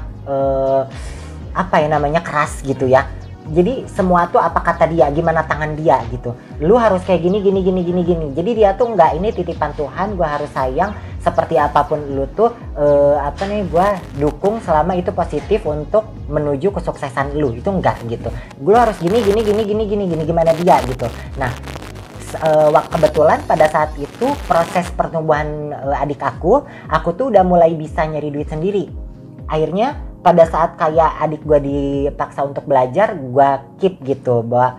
keras gitu ya. Jadi semua tuh apa kata dia, gimana tangan dia gitu. Lu harus kayak gini. Jadi dia tuh nggak ini titipan Tuhan, gue harus sayang seperti apapun lu tuh gue dukung selama itu positif untuk menuju kesuksesan lu. Itu enggak gitu. Lu harus gini gimana dia gitu. Nah, kebetulan pada saat itu proses pertumbuhan adik aku tuh udah mulai bisa nyari duit sendiri. Akhirnya pada saat kayak adik gue dipaksa untuk belajar, gue keep gitu bahwa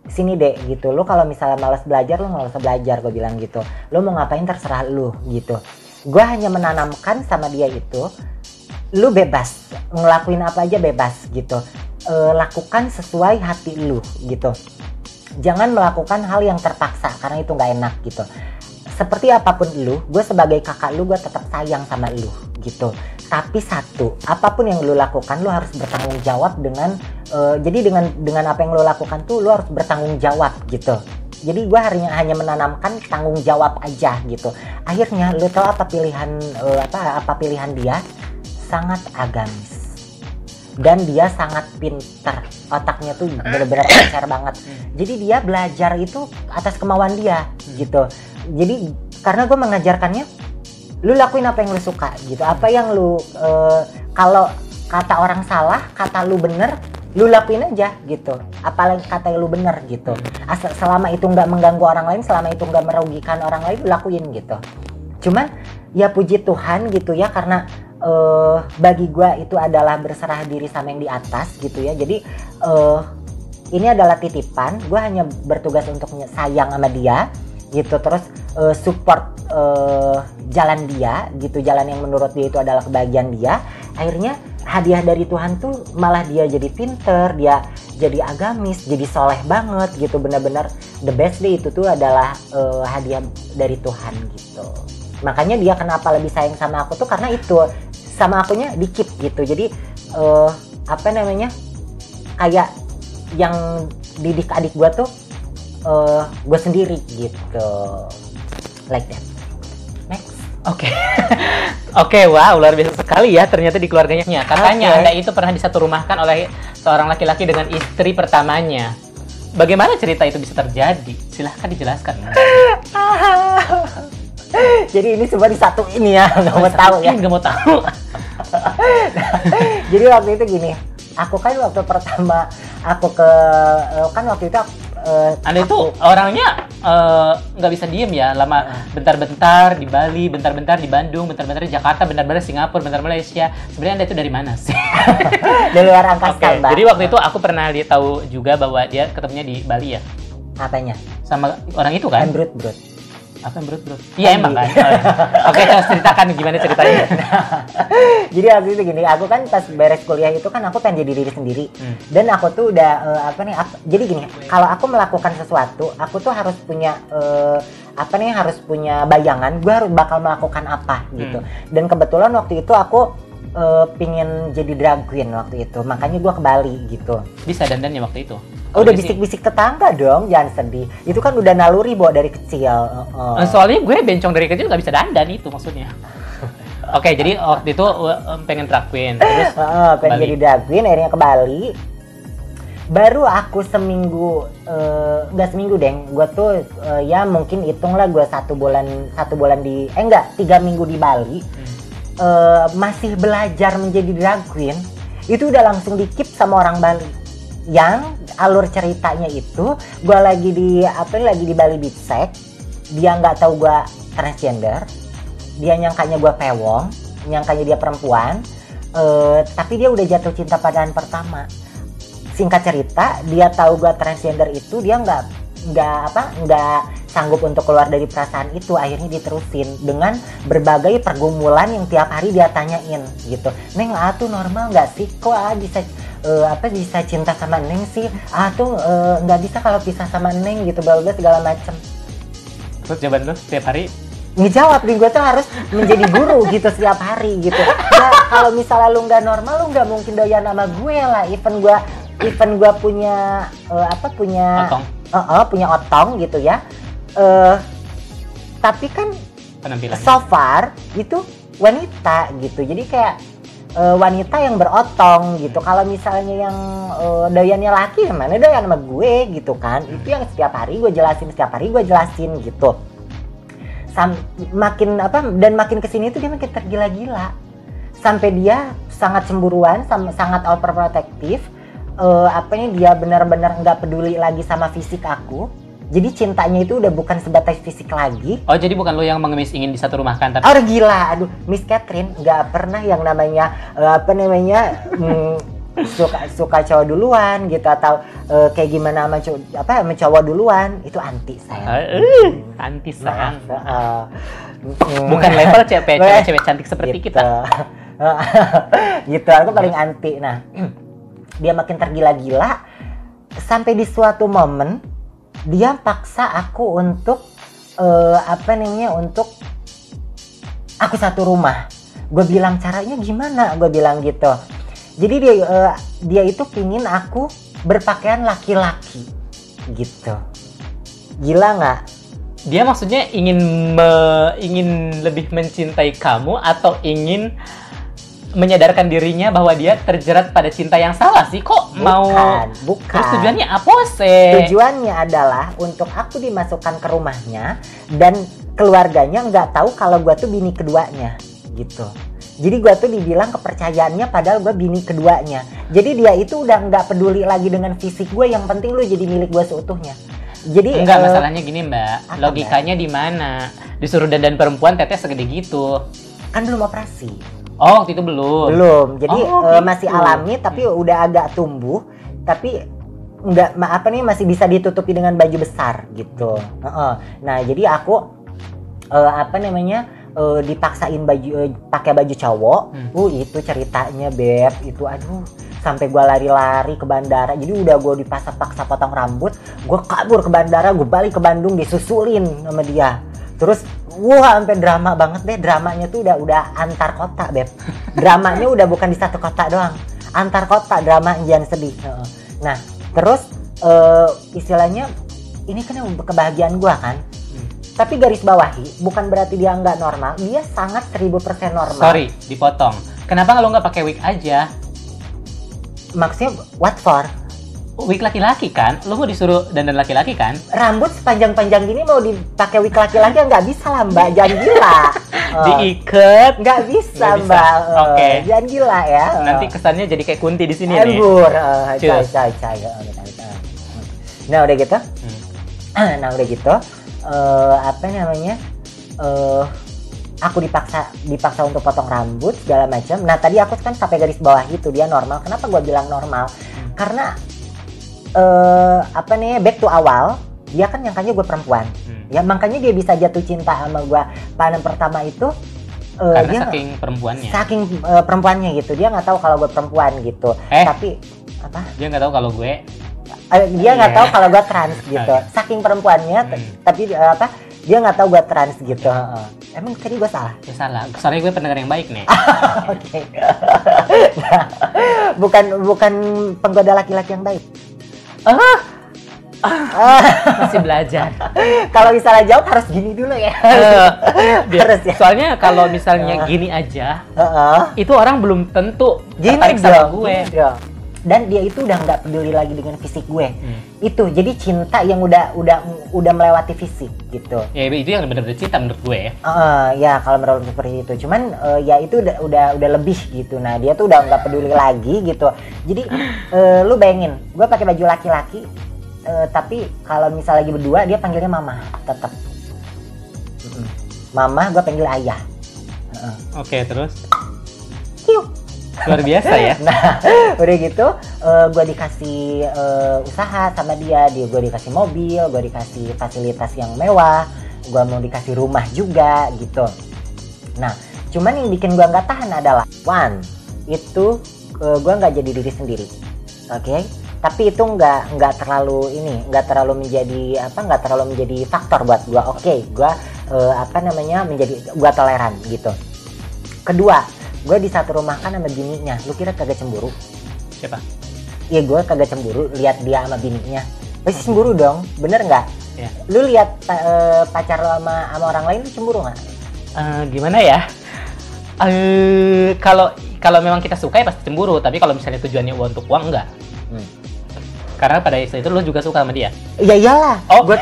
sini dek gitu, lu kalau misalnya malas belajar, lu nggak usah belajar, gue bilang gitu. Lu mau ngapain terserah lu gitu. Gue hanya menanamkan sama dia itu, lu bebas ngelakuin apa aja, bebas gitu. Lakukan sesuai hati lu gitu. Jangan melakukan hal yang terpaksa karena itu nggak enak gitu. Seperti apapun lu, gue sebagai kakak lu, gue tetap sayang sama lu gitu. Tapi satu, apapun yang lu lakukan, lu harus bertanggung jawab dengan jadi dengan apa yang lu lakukan tuh, lu harus bertanggung jawab gitu. Jadi gue hanya menanamkan tanggung jawab aja gitu. Akhirnya lu tahu apa pilihan dia? Sangat agamis. Dan dia sangat pintar, otaknya tuh benar-benar lancar banget. Jadi dia belajar itu atas kemauan dia gitu. Jadi karena gue mengajarkannya, lu lakuin apa yang lu suka gitu. Apa yang lu kalau kata orang salah, kata lu bener, lu lakuin aja gitu. Apalagi kata lu bener gitu. Selama itu nggak mengganggu orang lain, selama itu nggak merugikan orang lain, lu lakuin gitu. Cuman ya puji Tuhan gitu ya, karena bagi gue itu adalah berserah diri sama yang di atas gitu ya. Jadi ini adalah titipan. Gue hanya bertugas untuk sayang sama dia gitu, terus support jalan dia gitu, jalan yang menurut dia itu adalah kebahagiaan dia. Akhirnya hadiah dari Tuhan tuh malah dia jadi pinter, dia jadi agamis, jadi soleh banget gitu. Benar-benar the best day itu tuh adalah hadiah dari Tuhan gitu. Makanya dia kenapa lebih sayang sama aku tuh karena itu, sama akunya di-keep gitu. Jadi kayak yang didik adik gua tuh gue sendiri gitu, like that. Next. Oke, wow, luar biasa sekali ya ternyata di keluarganya. Katanya Anda itu pernah disatu rumahkan oleh seorang laki-laki dengan istri pertamanya. Bagaimana cerita itu bisa terjadi? Silahkan dijelaskan. Jadi ini semua disatuin ya, nggak mau tahu ya. Nggak mau tahu. Jadi waktu itu gini, aku kan waktu pertama waktu itu Anda itu orangnya nggak bisa diem ya, lama bentar-bentar di Bali, bentar-bentar di Bandung, bentar-bentar di Jakarta, bentar-bentar Singapura, bentar Malaysia. Sebenarnya Anda itu dari mana sih? Dari luar angkasa, Mbak. Jadi waktu itu aku pernah tahu juga bahwa dia ketemunya di Bali ya. Apanya? Sama orang itu kan? Brut. Apa yang berut? Iya emang kan. Oke, coba ceritakan gimana ceritanya. Jadi waktu itu gini, aku kan pas beres kuliah itu kan aku pengen jadi diri sendiri. Dan aku tuh udah jadi gini, kalau aku melakukan sesuatu, aku tuh harus punya harus punya bayangan, gue harus bakal melakukan apa gitu. Dan kebetulan waktu itu aku pingin jadi drag queen waktu itu, makanya gue ke Bali gitu. Bisa dandannya waktu itu? Oh, udah bisik-bisik tetangga dong, jangan sedih. Itu kan udah naluri bawa dari kecil. Soalnya gue bencong dari kecil gak bisa dandan itu maksudnya. Oke, jadi waktu itu pengen drag queen, terus pengen jadi drag queen, akhirnya ke Bali. Baru aku seminggu, nggak seminggu deng, gue tuh ya mungkin hitunglah gue 1 bulan di, 3 minggu di Bali. Masih belajar menjadi drag queen, itu udah langsung di-keep sama orang Bali. Yang alur ceritanya itu, gue lagi di Bali Beach Sex, dia nggak tahu gue transgender, dia nyangkanya gue pewong, nyangkanya dia perempuan, tapi dia udah jatuh cinta pandangan pertama. Singkat cerita, dia tahu gue transgender itu, dia nggak sanggup untuk keluar dari perasaan itu, akhirnya diterusin dengan berbagai pergumulan yang tiap hari dia tanyain gitu. Neng, tuh normal nggak sih? Kok bisa cinta sama Neng sih? Tuh nggak bisa kalau pisah sama Neng gitu, segala macem. Terus jawaban lu setiap hari? Ngejawab nih, gue tuh harus menjadi guru gitu setiap hari gitu. Nah, kalau misalnya lu nggak normal, lu nggak mungkin doyan sama gue lah. Even gue punya punya otong gitu ya. Tapi kan so far itu wanita gitu. Jadi kayak wanita yang berotong gitu. Kalau misalnya yang doyannya laki, mana doyan sama gue gitu kan. Itu yang setiap hari gue jelasin gitu. Makin kesini tuh dia makin tergila-gila. Sampai dia sangat cemburuan, sangat overprotective. Dia benar-benar nggak peduli lagi sama fisik aku. Jadi cintanya itu udah bukan sebatas fisik lagi. Oh, jadi bukan lo yang mengemis ingin di satu rumah kan? Tapi... Oh gila, aduh, Miss Catherine nggak pernah yang namanya suka cowok duluan gitu, atau kayak gimana sama cowok duluan, itu anti sayang. Anti sayang. Bukan level cewek cantik seperti gitu. Kita. Gitu, aku paling anti. Nah, dia makin tergila-gila sampai di suatu momen dia paksa aku untuk untuk aku satu rumah. Gue bilang caranya gimana? Gue bilang gitu. Jadi dia itu pingin aku berpakaian laki-laki gitu. Gila nggak? Dia maksudnya ingin lebih mencintai kamu atau ingin menyadarkan dirinya bahwa dia terjerat pada cinta yang salah sih? Kok bukan. Terus tujuannya apa sih? Tujuannya adalah untuk aku dimasukkan ke rumahnya dan keluarganya nggak tahu kalau gue tuh bini keduanya gitu. Jadi gue tuh dibilang kepercayaannya padahal gue bini keduanya. Jadi dia itu udah nggak peduli lagi dengan fisik gue, yang penting lu jadi milik gue seutuhnya. Jadi enggak, masalahnya gini Mbak, logikanya di mana? Disuruh dandan perempuan teteh segede gitu. Kan belum operasi. Oh, waktu itu belum. Jadi masih alami, tapi udah agak tumbuh, tapi masih bisa ditutupi dengan baju besar gitu. Nah, jadi aku dipaksain pakai baju cowok. Itu ceritanya Beb, itu aduh, sampai gue lari-lari ke bandara. Jadi udah gue dipaksa potong rambut, gue kabur ke bandara, gue balik ke Bandung disusulin sama dia. Terus sampai drama banget deh, dramanya tuh udah antar kota Beb. Dramanya udah bukan di satu kota doang, antar kota drama, jangan sedih. Nah, terus istilahnya ini kan kebahagiaan gue kan. Tapi garis bawahi, bukan berarti dia nggak normal, dia sangat 1000% normal. Sorry, dipotong. Kenapa lo nggak pakai wig aja? Maksudnya what for? Wig laki-laki kan? Lo mau disuruh dandan laki-laki kan? Rambut sepanjang-panjang gini mau dipakai wig laki-laki nggak bisa lah Mbak, jangan gila. Diikat? Nggak bisa Mbak. Oke. Jangan gila ya. Nanti kesannya jadi kayak Kunti di sini nih. Embur. Nah udah gitu. Aku dipaksa untuk potong rambut segala macam. Nah tadi aku kan sampai garis bawah itu dia normal. Kenapa gue bilang normal? Karena back to awal, dia kan nyangkanya gue perempuan, Ya makanya dia bisa jatuh cinta sama gue pandangan pertama itu Karena dia saking perempuannya. saking perempuannya gitu. Dia nggak tahu kalau gue perempuan gitu. Tapi apa? Dia nggak tahu kalau gue. Dia nggak tahu kalau gue trans gitu. Saking perempuannya, tapi dia nggak tahu gue trans gitu. Emang tadi gue salah? Ya salah. Soalnya gue pendengar yang baik nih. Oke. Nah, bukan penggoda laki-laki yang baik. Masih belajar. Kalau misalnya jawab harus gini dulu ya. Harus ya. Soalnya kalau misalnya gini aja, itu orang belum tentu Gini tertarik sama dong, gue. gini dong. Dan dia itu udah nggak peduli lagi dengan fisik gue. Itu jadi cinta yang udah melewati fisik gitu. Ya itu yang benar-benar cinta menurut gue ya. Ya kalau menurut seperti itu. Cuman ya itu udah lebih gitu. Nah dia tuh udah nggak peduli lagi gitu. Jadi lu bayangin, gue pakai baju laki-laki. Tapi kalau misalnya lagi berdua dia panggilnya mama tetap. Mama, gue panggil ayah. Oke, terus Hiu. luar biasa ya. Nah udah gitu gue dikasih usaha sama dia gue dikasih mobil, gue dikasih fasilitas yang mewah, gue mau dikasih rumah juga gitu. Nah cuman yang bikin gue nggak tahan adalah itu gue nggak jadi diri sendiri. Oke. Tapi itu nggak terlalu menjadi faktor buat gue. Oke, gue gue toleran gitu. Kedua, gue di satu rumah kan sama bininya. Lu kira kagak cemburu? Siapa? Iya, gue kagak cemburu lihat dia sama bininya. Pasti cemburu dong, bener nggak? Ya. Lu lihat pacar lo sama orang lain, lu cemburu nggak? Gimana ya? Kalau memang kita suka ya pasti cemburu. Tapi kalau misalnya tujuannya untuk uang enggak. Karena pada saat itu lu juga suka sama dia. Iya iyalah. Gue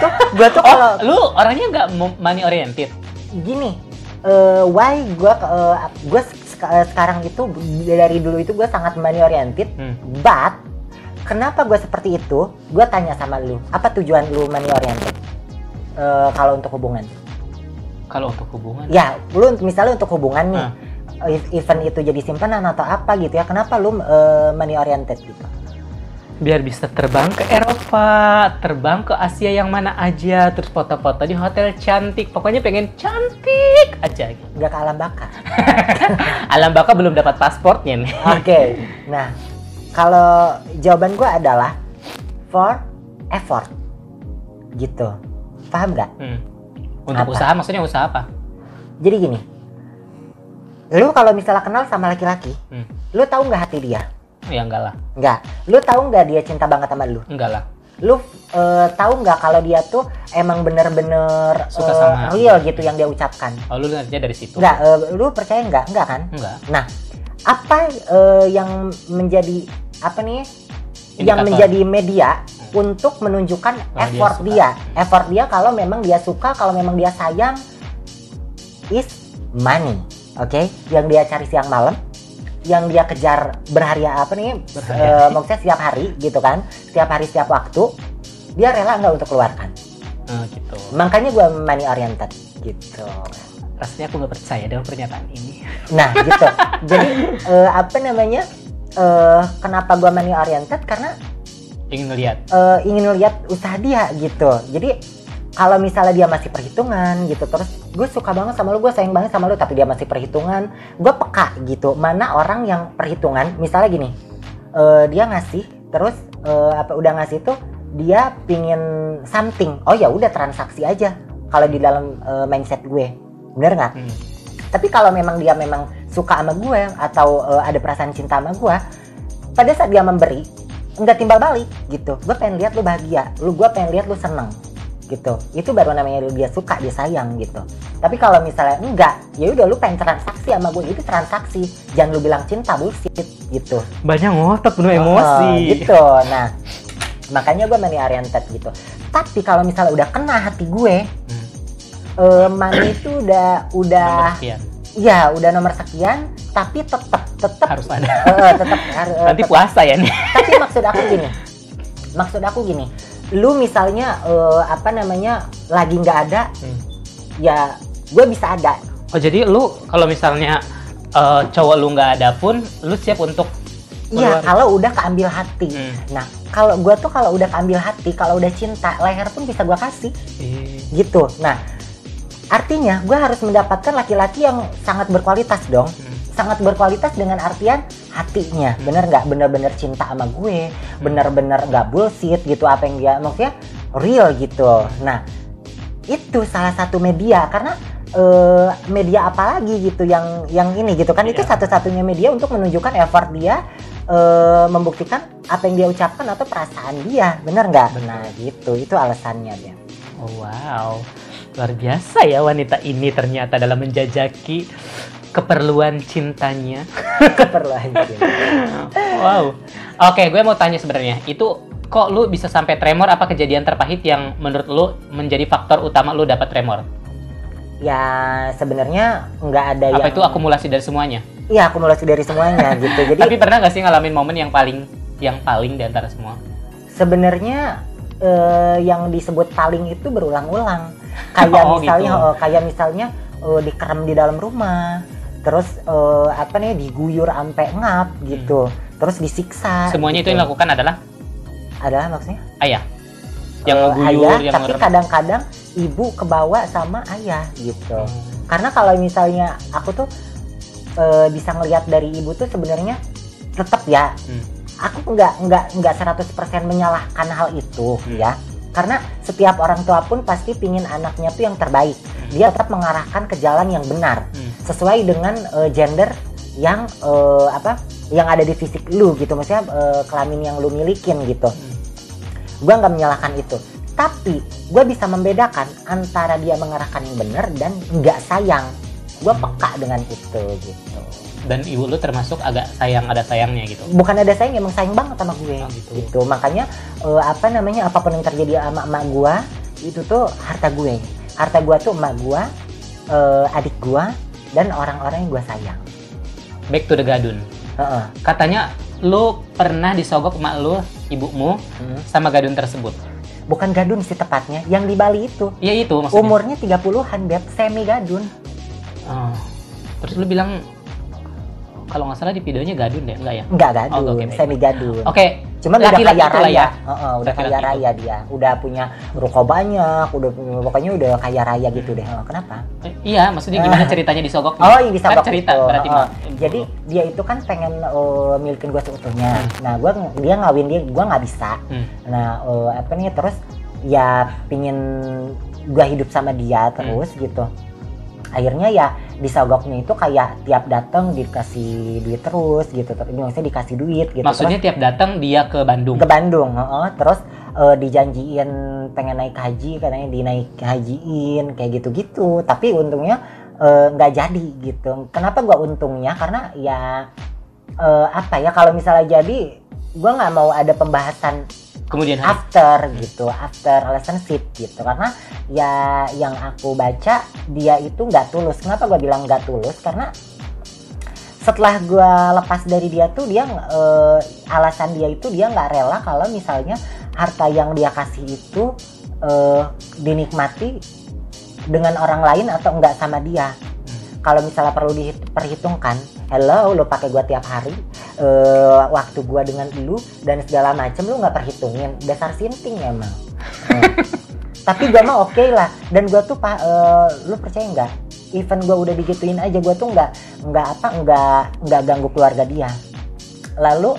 tuh kalau lu orangnya nggak money oriented. Gini, gue sekarang itu dari dulu itu gue sangat money oriented. But kenapa gue seperti itu? Gue tanya sama lu, apa tujuan lu money oriented? Kalau untuk hubungan? Kalau untuk hubungan? Ya, lu misalnya untuk hubungan nih, event itu jadi simpanan atau apa gitu ya? Kenapa lu money oriented gitu? Biar bisa terbang ke Eropa, terbang ke Asia yang mana aja, terus foto-foto di hotel cantik. Pokoknya pengen cantik aja gitu. Nggak ke alam baka. Alam baka belum dapat pasportnya nih. Oke. Nah, kalau jawaban gue adalah for effort. Gitu. Paham nggak? Untuk Apa? usaha maksudnya usaha apa? Jadi gini. Lu kalau misalnya kenal sama laki-laki, lu tahu nggak hati dia? Ya enggak lah. Enggak. Lu tahu nggak dia cinta banget sama lu? Enggak lah. Lu tahu nggak kalau dia tuh emang bener-bener Suka sama real gitu yang dia ucapkan? Oh, lu lihatnya dari situ? Enggak. Lu percaya nggak? Enggak kan? Enggak. Nah, apa yang menjadi Indikator. yang menjadi media untuk menunjukkan effort dia? Effort dia kalau memang dia suka, kalau memang dia sayang, is money. Oke? Yang dia cari siang malam, yang dia kejar maksudnya setiap hari gitu kan, setiap hari setiap waktu dia rela nggak untuk keluarkan. Gitu. Makanya gue money oriented gitu. Rasanya aku nggak percaya dengan pernyataan ini. Nah gitu. Jadi kenapa gue money oriented? Karena Ingin ngelihat usaha dia gitu. Jadi kalau misalnya dia masih perhitungan gitu, terus gue suka banget sama lu, gue sayang banget sama lu, tapi dia masih perhitungan, gue peka gitu. Mana orang yang perhitungan, misalnya gini, dia ngasih, terus udah ngasih tuh dia pingin something, oh ya udah transaksi aja. Kalau di dalam mindset gue, bener nggak? Tapi kalau memang dia memang suka sama gue atau ada perasaan cinta sama gue, pada saat dia memberi, nggak timbal balik gitu. Gue pengen lihat lu bahagia, gue pengen lihat lu seneng. Gitu. Itu baru namanya dia suka, dia sayang gitu. Tapi kalau misalnya enggak, ya udah lu pengen transaksi sama gue, itu transaksi. Jangan lu bilang cinta, bullshit gitu. Banyak ngotot, penuh emosi. Gitu. Nah, makanya gue money oriented gitu. Tapi kalau misalnya udah kena hati gue, money itu udah Nomor sekian. Ya, udah nomor sekian, tapi tetap harus ada. tetap Nanti puasa ya nih. Tapi maksud aku gini. Lu misalnya lagi nggak ada, ya gue bisa ada. Oh jadi lu kalau misalnya cowok lu nggak ada pun, lu siap untuk Iya, kalau udah keambil hati. Nah, kalau gue tuh kalau udah keambil hati, kalau udah cinta, leher pun bisa gue kasih. gitu. Nah, artinya gue harus mendapatkan laki-laki yang sangat berkualitas dong. Sangat berkualitas dengan artian hatinya, bener nggak, bener-bener cinta sama gue, bener-bener nggak bullshit gitu, apa yang dia maksudnya real gitu. Nah, itu salah satu media, karena media apa lagi gitu yang ini gitu kan, itu satu-satunya media untuk menunjukkan effort dia, membuktikan apa yang dia ucapkan atau perasaan dia, bener nggak? Nah gitu, itu alasannya dia. Oh, wow, luar biasa ya wanita ini ternyata dalam menjajaki keperluan cintanya. Keperluan cinta. Wow. Oke, gue mau tanya sebenarnya, itu kok lu bisa sampai tremor? Apa kejadian terpahit yang menurut lu menjadi faktor utama lu dapat tremor? Ya sebenarnya nggak ada yang... Apa itu akumulasi dari semuanya? Iya, akumulasi dari semuanya gitu. Jadi Tapi pernah nggak sih ngalamin momen yang paling di antara semua? sebenarnya yang disebut paling itu berulang-ulang. Kayak misalnya gitu. Kayak misalnya dikerem di dalam rumah, terus diguyur sampai ngap gitu, terus disiksa. Semuanya gitu. itu yang dilakukan adalah maksudnya ayah yang ngeguyur, ayah, yang tapi kadang-kadang ibu kebawa sama ayah gitu. Karena kalau misalnya aku tuh bisa ngelihat dari ibu tuh sebenarnya tetap ya, aku nggak 100% menyalahkan hal itu ya. Karena setiap orang tua pun pasti pingin anaknya tuh yang terbaik. Dia tetap mengarahkan ke jalan yang benar, sesuai dengan gender yang yang ada di fisik lu gitu, maksudnya kelamin yang lu milikin gitu. Gue nggak menyalahkan itu, tapi gue bisa membedakan antara dia mengarahkan yang benar dan nggak sayang. Gue peka dengan itu gitu. Dan ibu lu termasuk agak ada sayangnya gitu? Bukan ada sayang, emang sayang banget sama gue. Gitu. Makanya apapun yang terjadi sama emak gue itu tuh harta gue. Harta gue tuh emak gue, adik gue, dan orang-orang yang gue sayang. Back to the gadun. Katanya lu pernah disogok emak lu, ibumu, sama gadun tersebut. Bukan gadun sih tepatnya, yang di Bali itu. Iya itu maksudnya. Umurnya 30-an, Beb, semi gadun. Terus lu bilang, kalau nggak salah di videonya gadun deh, enggak ya? Enggak gadun, Okay, semi gadun. Oke. Cuman udah kaya raya. Udah Laki-laki kaya raya dia. Udah punya ruko banyak, pokoknya udah kaya raya gitu deh. Kenapa? Iya, maksudnya gimana ceritanya disogok? Yang disogok kan cerita itu. berarti Jadi dia itu kan pengen milikin gue seutuhnya. Nah, dia ngawin dia, gue nggak bisa. Nah, terus ya pingin gue hidup sama dia terus gitu. Akhirnya ya disogoknya itu kayak tiap datang dikasih duit terus gitu, maksudnya dikasih duit gitu. Maksudnya terus, tiap datang dia ke Bandung? Ke Bandung, terus dijanjiin pengen naik haji, katanya dinaik hajiin kayak gitu-gitu, tapi untungnya nggak jadi gitu. Kenapa gua untungnya? Karena ya kalau misalnya jadi, gua nggak mau ada pembahasan kemudian after relationship gitu, karena ya yang aku baca dia itu nggak tulus. Kenapa gue bilang nggak tulus? Karena setelah gue lepas dari dia tuh dia alasan dia itu dia nggak rela kalau misalnya harta yang dia kasih itu dinikmati dengan orang lain atau enggak sama dia. Kalau misalnya perlu diperhitungkan, hello, lo pakai gua tiap hari, waktu gua dengan lu dan segala macem lu nggak perhitungin, dasar sinting emang. Tapi gua mah oke lah, dan gua tuh lu percaya nggak? Even gua udah digituin aja, gua tuh nggak ganggu keluarga dia. Lalu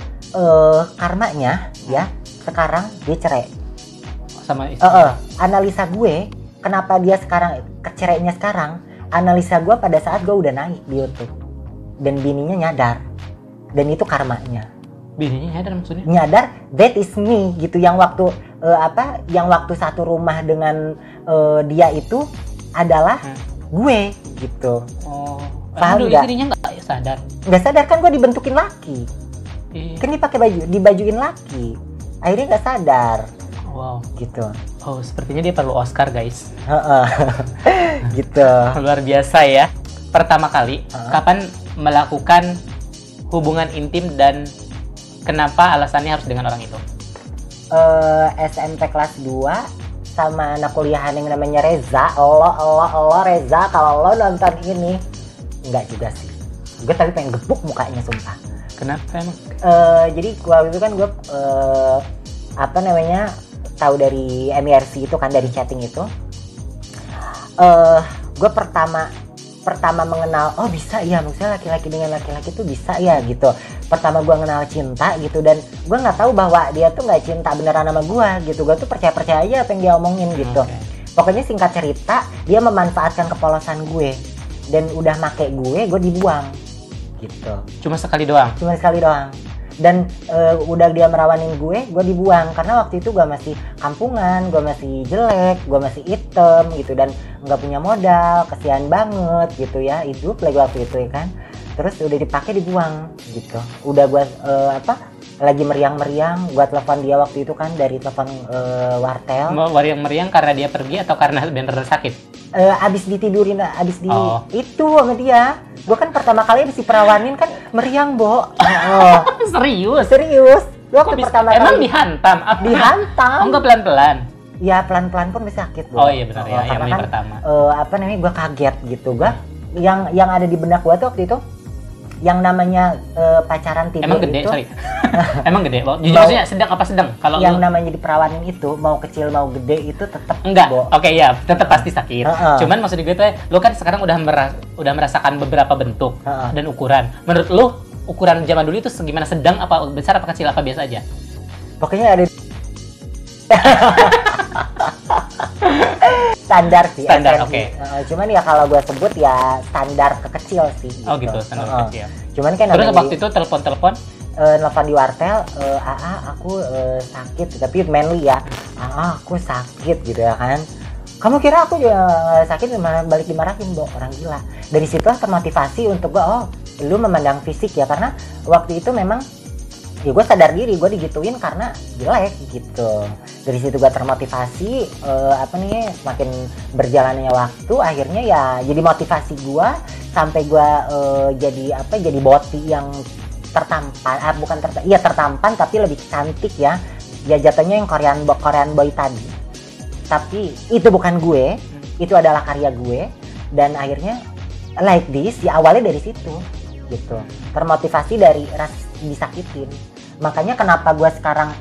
karmanya ya, sekarang dia cerai. Sama istri. Analisa gue, kenapa dia sekarang kecerainya sekarang? Analisa gue pada saat gue udah naik di YouTube dan bininya nyadar, dan itu karmanya. Bininya nyadar maksudnya? Nyadar, that is me gitu, yang waktu yang waktu satu rumah dengan dia itu adalah gue gitu. Paham nggak? Istrinya nggak sadar? Nggak sadar, kan gue dibentukin laki. Kan dipakai dibajuin laki, akhirnya nggak sadar. Wow, gitu. Oh, sepertinya dia perlu Oscar, guys. Gitu. Luar biasa ya. Pertama kali, kapan melakukan hubungan intim dan kenapa alasannya harus dengan orang itu? SMP kelas 2 sama anak kuliahan yang namanya Reza. Allah Reza, kalau lo nonton ini, enggak juga sih. Gue tapi pengen gebuk mukanya, sumpah. Kenapa emang? Jadi waktu itu kan gue tahu dari MIRC itu kan, dari chatting itu. gue pertama mengenal, oh bisa ya, maksudnya laki-laki dengan laki-laki tuh bisa ya gitu. Pertama gue kenal cinta gitu, dan gue nggak tahu bahwa dia tuh nggak cinta beneran sama gue gitu. Gue tuh percaya aja apa yang dia omongin gitu. Pokoknya singkat cerita, dia memanfaatkan kepolosan gue dan udah make gue dibuang gitu. Cuma sekali doang. Dan udah dia merawanin gue dibuang karena waktu itu gue masih kampungan, gue masih jelek, gue masih hitam gitu, dan nggak punya modal, kesian banget gitu ya, hidup lagi waktu itu ya kan. Terus udah dipakai dibuang gitu. Udah gue lagi meriang-meriang, gue telepon dia waktu itu kan dari telepon wartel. Meriang-meriang karena dia pergi atau karena beneran sakit? Abis ditidurin, itu sama dia. Gue kan pertama kali abis diperawanin kan meriang, Bo. Serius. Waktu pertama emang kali dihantam? Dihantam. Enggak pelan-pelan? Ya pelan-pelan pun bisa sakit, Bo. Oh iya benar ya, yang kan, pertama. Gue kaget gitu. Gue yang ada di benak gue tuh waktu itu yang namanya pacaran tidur. Emang gede, itu, sorry. Emang gede, Bo? Jujur maksudnya sedang apa sedang? Kalau yang namanya diperawanin itu mau kecil mau gede itu tetap enggak. Oke, ya, tetap pasti sakit. Cuman maksud gue tuh, lo kan sekarang udah merasakan beberapa bentuk dan ukuran. Menurut lo ukuran zaman dulu itu segimana, sedang apa besar apa kecil apa biasa aja? Pokoknya ada standar sih. Standar, oke. Cuman ya kalau gue sebut ya standar kekecil sih. Gitu. Oh gitu, standar kecil. Cuman kan terus waktu itu telepon nelfon di wartel, aku sakit, tapi manly ya, aku sakit gitu ya kan. Kamu kira aku juga sakit, balik dimarahin, Bo, orang gila. Dari situ termotivasi untuk gue, lu memandang fisik ya, karena waktu itu memang ya gue sadar diri gue digituin karena jelek gitu. Dari situ gue termotivasi, semakin berjalannya waktu akhirnya ya jadi motivasi gue sampai gue jadi boti yang tertampan tapi lebih cantik ya jatuhnya yang Korean boy tadi. Tapi itu bukan gue, itu adalah karya gue, dan akhirnya like this ya awalnya dari situ gitu, termotivasi dari disakitin. Makanya kenapa gue sekarang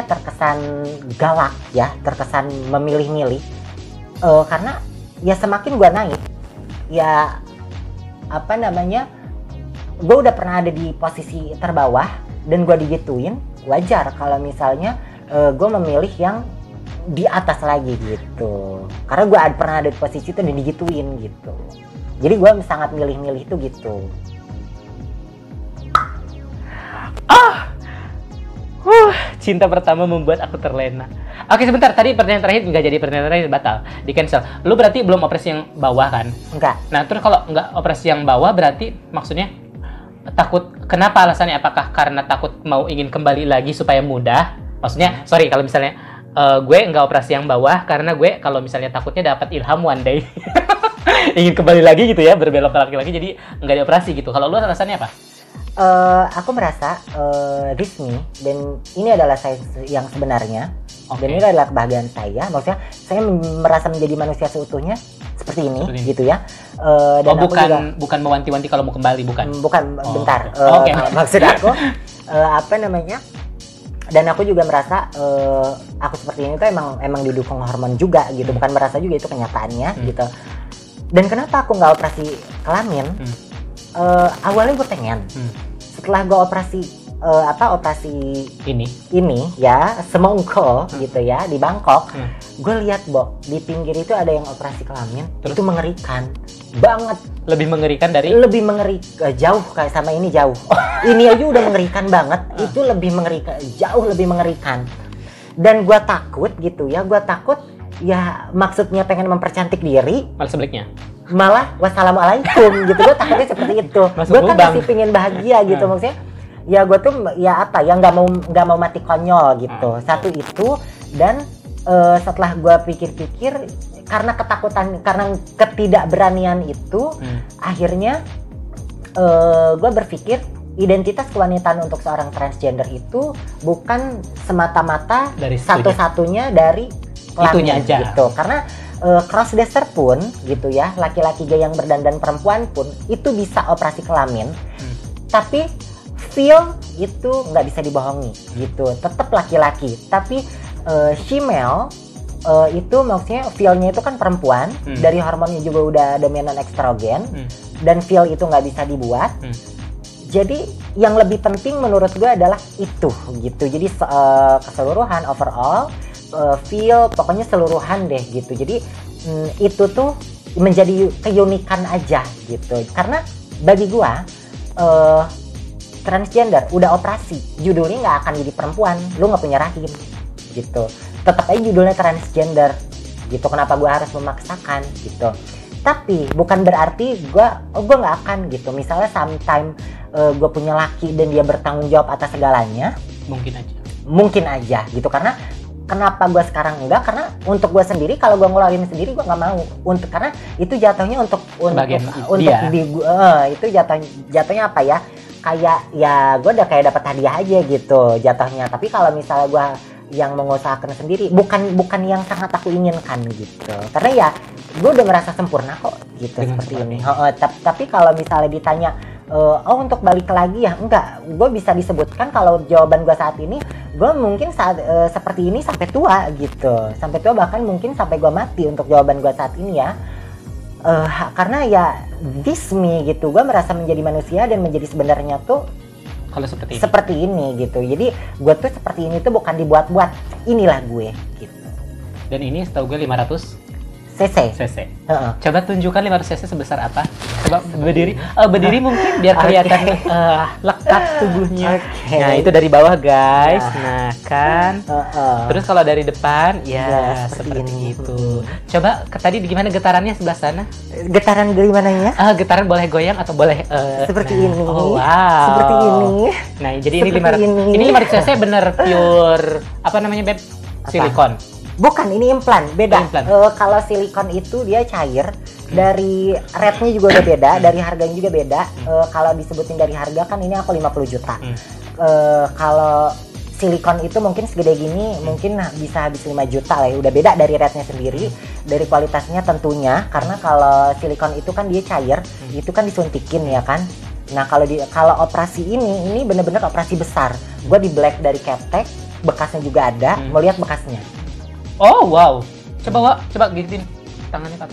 terkesan galak ya, terkesan memilih-milih, karena ya semakin gue naik ya gue udah pernah ada di posisi terbawah dan gue digituin, wajar kalau misalnya gue memilih yang di atas lagi gitu, karena gue pernah ada di posisi itu dan digituin gitu. Jadi gue sangat milih-milih itu gitu. Cinta pertama membuat aku terlena. Oke, sebentar, tadi pertanyaan terakhir nggak jadi, pertanyaan terakhir batal, di cancel. Lu berarti belum operasi yang bawah kan? Enggak. Nah, terus kalau nggak operasi yang bawah berarti maksudnya takut, kenapa alasannya? Apakah karena takut mau ingin kembali lagi supaya mudah? Maksudnya, sorry kalau misalnya gue nggak operasi yang bawah karena gue kalau misalnya takutnya dapat ilham one day. Ingin kembali lagi gitu ya, berbelok ke laki-laki, jadi nggak dioperasi gitu. Kalau lu alasannya apa? Aku merasa Rizmi, dan ini adalah saya yang sebenarnya, dan ini adalah kebahagiaan saya. Maksudnya saya merasa menjadi manusia seutuhnya seperti ini. Gitu ya. Dan bukan mewanti-wanti kalau mau kembali, bukan? Bentar. Maksud aku dan aku juga merasa aku seperti ini tuh emang didukung hormon juga gitu, bukan merasa juga, itu kenyataannya gitu. Dan kenapa aku nggak operasi kelamin? Awalnya gue pengen. Setelah gue operasi ini ya, semongko gitu ya di Bangkok, gue lihat, Bo, di pinggir itu ada yang operasi kelamin. Terus? Itu mengerikan banget. Lebih mengerikan dari? Lebih mengerikan, jauh kayak sama ini jauh. Ini aja udah mengerikan banget. Itu lebih mengerikan, jauh lebih mengerikan. Dan gue takut gitu ya, maksudnya pengen mempercantik diri, malah sebaliknya. Malah wassalamualaikum gitu. Gue takutnya seperti itu. Gue kan masih pingin bahagia gitu, maksudnya ya gue tuh ya nggak mau mati konyol gitu. Satu itu, dan setelah gue pikir-pikir, karena ketakutan, karena ketidakberanian itu, akhirnya gue berpikir identitas kewanitaan untuk seorang transgender itu bukan semata-mata satu-satunya dari kelamin gitu. Karena crossdresser pun gitu ya, laki-laki gay yang berdandan perempuan pun itu bisa operasi kelamin, tapi feel itu nggak bisa dibohongi gitu, tetap laki-laki. Tapi shemale itu maksudnya feel-nya itu kan perempuan, dari hormonnya juga udah dominan estrogen, dan feel itu nggak bisa dibuat. Jadi yang lebih penting menurut gue adalah itu gitu. Jadi keseluruhan overall feel pokoknya seluruhan deh gitu. Jadi itu tuh menjadi keunikan aja gitu. Karena bagi gue transgender udah operasi, judulnya nggak akan jadi perempuan, lu nggak punya rahim gitu. Tetap aja judulnya transgender gitu. Kenapa gue harus memaksakan gitu? Tapi bukan berarti gue nggak akan gitu. Misalnya sometime gue punya laki dan dia bertanggung jawab atas segalanya, mungkin aja gitu. Karena kenapa gue sekarang enggak? Karena untuk gue sendiri, kalau gue ngeluarin sendiri gue nggak mau. karena itu jatuhnya untuk itu jatuhnya apa ya? Kayak ya gue udah kayak dapat hadiah aja gitu jatuhnya. Tapi kalau misalnya gue yang mengusahakan sendiri, bukan yang sangat aku inginkan gitu. Karena ya gue udah merasa sempurna kok gitu seperti ini. Tapi kalau misalnya ditanya untuk balik lagi ya enggak, gue bisa disebutkan kalau jawaban gue saat ini, gue mungkin seperti ini sampai tua gitu, sampai tua, bahkan mungkin sampai gue mati untuk jawaban gue saat ini ya. Karena ya this me gitu, gue merasa menjadi manusia dan menjadi sebenarnya tuh kalau seperti ini gitu. Jadi gue tuh seperti ini tuh bukan dibuat-buat, inilah gue gitu. Dan ini setahu gue 500 cc. Coba tunjukkan 500 cc sebesar apa. Coba berdiri mungkin biar kelihatan lekat tubuhnya. Nah itu dari bawah guys. Nah kan. Terus kalau dari depan ya seperti itu. Coba tadi gimana getarannya sebelah sana? Getaran dari mananya? Getaran boleh goyang atau boleh seperti ini. Wow. Seperti ini. Nah jadi ini 500 cc bener pure apa namanya Beb? Silikon. Bukan, ini implan, beda. Kalau silikon itu dia cair, dari rate-nya juga udah beda, dari harganya juga beda. Kalau disebutin dari harga kan ini aku 50 juta. Kalau silikon itu mungkin segede gini, mungkin bisa habis 5 juta lah ya. Udah beda dari rate-nya sendiri, dari kualitasnya tentunya. Karena kalau silikon itu kan dia cair, itu kan disuntikin ya kan. Nah kalau operasi ini bener-bener operasi besar. Gue di black dari Captek, bekasnya juga ada, mau lihat bekasnya. Oh wow, coba gigitin tangannya Pak.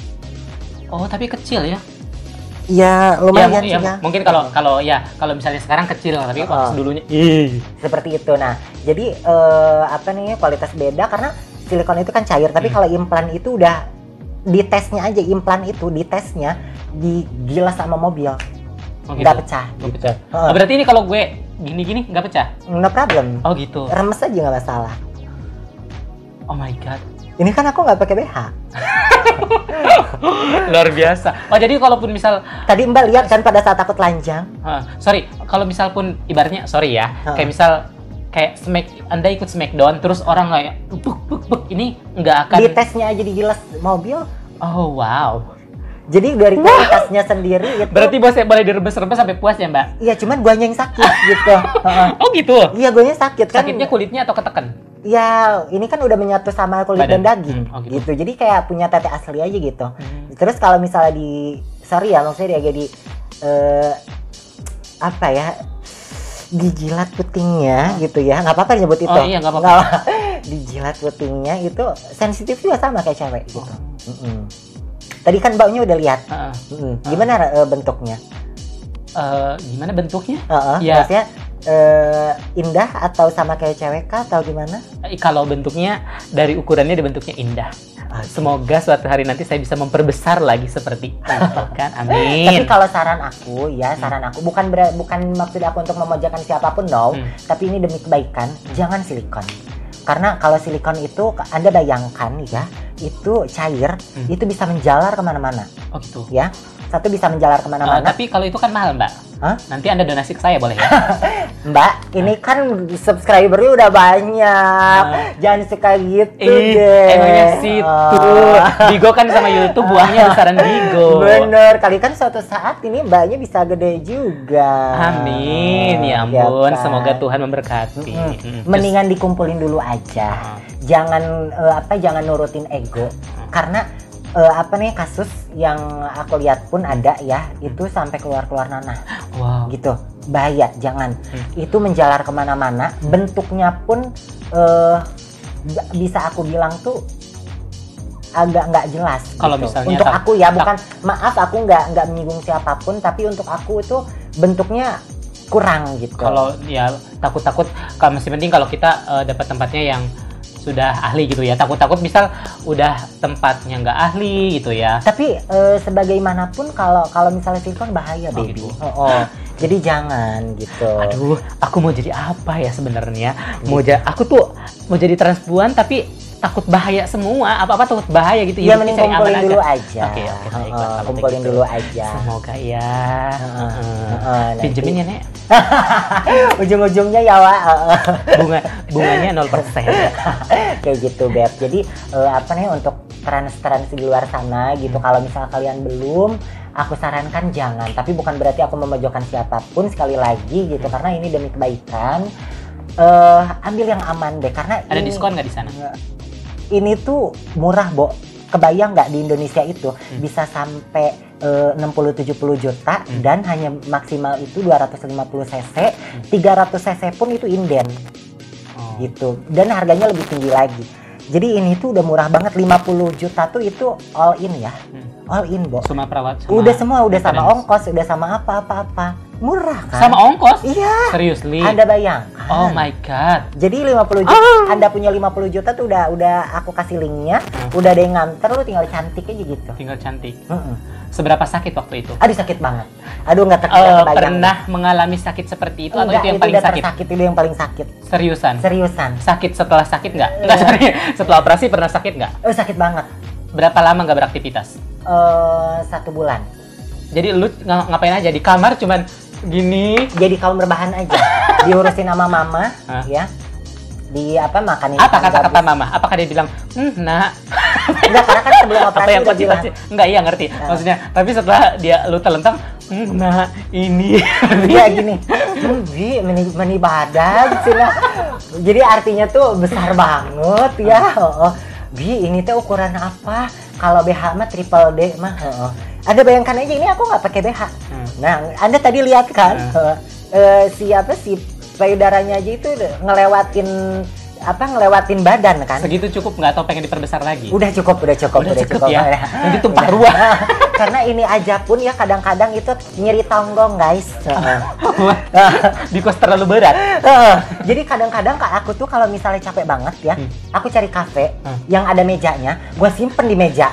Oh tapi kecil ya? Ya lumayan sih ya. Mungkin kalau misalnya sekarang kecil, tapi waktu dulunya seperti itu. Nah jadi kualitas beda karena silikon itu kan cair. Tapi kalau implan itu udah di tesnya aja, implan itu di tesnya digilas sama mobil, nggak pecah. Berarti ini kalau gue gini nggak pecah? No problem. Oh gitu. Remes aja nggak masalah. Oh my god. Ini kan aku nggak pakai BH. Luar biasa. Oh jadi kalaupun misal tadi Mbak lihat kan pada saat aku telanjang. Sorry, kalau misal pun ibaratnya kayak misal kayak Anda ikut Smackdown terus orang kayak buk ini nggak akan. Di tesnya aja digilas mobil. Oh wow. Jadi dari kualitasnya sendiri itu. Berarti boleh direbes-rebes sampai puas ya Mbak? Iya, cuman guanya yang sakit gitu. Oh gitu? Iya, guanya sakit kan. Sakitnya kulitnya atau ketekan? Ya, ini kan udah menyatu sama kulit dan daging gitu. Jadi kayak punya tete asli aja gitu. Terus kalau misalnya maksudnya dia jadi dijilat putingnya gitu ya. Nggak apa-apa nyebut itu. Oh iya, nggak apa-apa. Dijilat putingnya itu sensitif juga sama kayak cewek gitu. Tadi kan Mbaknya udah lihat. Gimana bentuknya? Gimana bentuknya? Ya. Maksudnya indah atau sama kayak cewek kah atau gimana? Kalau bentuknya dari ukurannya bentuknya indah. Semoga suatu hari nanti saya bisa memperbesar lagi seperti itu kan. Amin. Tapi kalau saran aku bukan maksud aku untuk memojokkan siapapun tapi ini demi kebaikan, jangan silikon. Karena kalau silikon itu Anda bayangkan ya, itu cair, itu bisa menjalar kemana-mana. Oh gitu. Ya, satu bisa menjalar kemana-mana. Tapi kalau itu kan mahal Mbak. Nanti Anda donasi ke saya boleh ya? Mbak, ini kan subscribernya udah banyak. Jangan suka gitu deh. Emangnya situ. Bigo kan sama YouTube buahnya besaran Bigo. Bener, kali kan suatu saat ini Mbaknya bisa gede juga. Amin, ya ampun. Ya, semoga Tuhan memberkati. Mendingan dikumpulin dulu aja. Jangan jangan nurutin ego. Karena kasus yang aku lihat pun ada ya, itu sampai keluar nanah. Wow. Gitu, bahaya, jangan. Itu menjalar kemana-mana, bentuknya pun bisa aku bilang tuh agak nggak jelas. Kalau gitu. misalnya Untuk aku ya, bukan maaf aku nggak menyinggung siapapun, tapi untuk aku itu bentuknya kurang gitu. Kalau ya takut-takut, kalau masih penting kalau kita dapat tempatnya yang sudah ahli gitu ya. Takut-takut misal udah tempatnya nggak ahli gitu ya. Tapi sebagaimanapun kalau misalnya silikon bahaya, Oh, baby. gitu. Jadi jangan gitu. Aduh, aku mau jadi apa ya sebenarnya? Aku tuh mau jadi transpuan tapi takut bahaya semua. Apa-apa takut bahaya gitu. Ya Hidupnya mending cari aman kumpulin dulu aja. Oke, baiklah, kalau kumpulin begitu. dulu aja. Semoga ya. Nanti- Pinjemin ya, Nek. Ujung-ujungnya ya, Wak. Bunganya 0%. Kayak gitu, Beb. Jadi apa nih untuk trans di luar sana gitu, kalau misalnya kalian belum, aku sarankan jangan. Tapi bukan berarti aku memojokkan siapapun, sekali lagi gitu, karena ini demi kebaikan. Ambil yang aman deh, karena Ada diskon nggak di sana? ini tuh murah, Bo. Kebayang nggak di Indonesia itu bisa sampai 60-70 juta dan hanya maksimal itu 250 cc, 300 cc pun itu inden gitu, dan harganya lebih tinggi lagi. Jadi ini tuh udah murah banget, 50 juta tuh itu all in ya, all in, Bo. Semua perawat, Udah semua, udah sama maintenance. ongkos, udah sama apa-apa, murah kan? Sama ongkos? Iya. Seriously? Anda bayangkan. Oh my god. Jadi 50 juta, Anda punya 50 juta tuh udah aku kasih linknya, udah ada yang nganter, lu tinggal cantik aja gitu. Tinggal cantik. Seberapa sakit waktu itu? Aduh sakit banget. Aduh nggak terbayang. Pernah mengalami sakit seperti itu atau Enggak, itu yang itu paling udah sakit? tersakit, itu yang paling sakit. Seriusan? Seriusan. Sakit setelah sakit nggak? Nggak, sorry. Setelah operasi pernah sakit nggak? Sakit banget. Berapa lama nggak beraktivitas? 1 bulan. Jadi lu ngapain aja di kamar cuman gini? Jadi kaum berbahan aja. Diurusin sama mama, ya. Di makanin. Apa kata-kata mama? Apakah dia bilang, nak? Enggak, karena kan sebelum Apa operasi yang udah bilang. Enggak, iya ngerti. Maksudnya, tapi setelah lu telentang, nah ini. Iya gini, Bi, meni badan sih lah. Jadi artinya tuh besar banget ya. Bi, ini tuh ukuran apa? Kalau BH mah triple D mah. Ada bayangkan aja ini aku nggak pakai BH. Nah, Anda tadi lihat kan, siapa sih payudaranya aja itu ngelewatin badan kan? Segitu cukup nggak atau pengen diperbesar lagi? Udah cukup ya. Nanti tumpah ruah. Karena ini aja pun ya kadang-kadang itu nyeri tonggong, guys. Because terlalu berat. Jadi kadang-kadang aku tuh kalau misalnya capek banget ya, aku cari kafe yang ada mejanya, gue simpen di meja.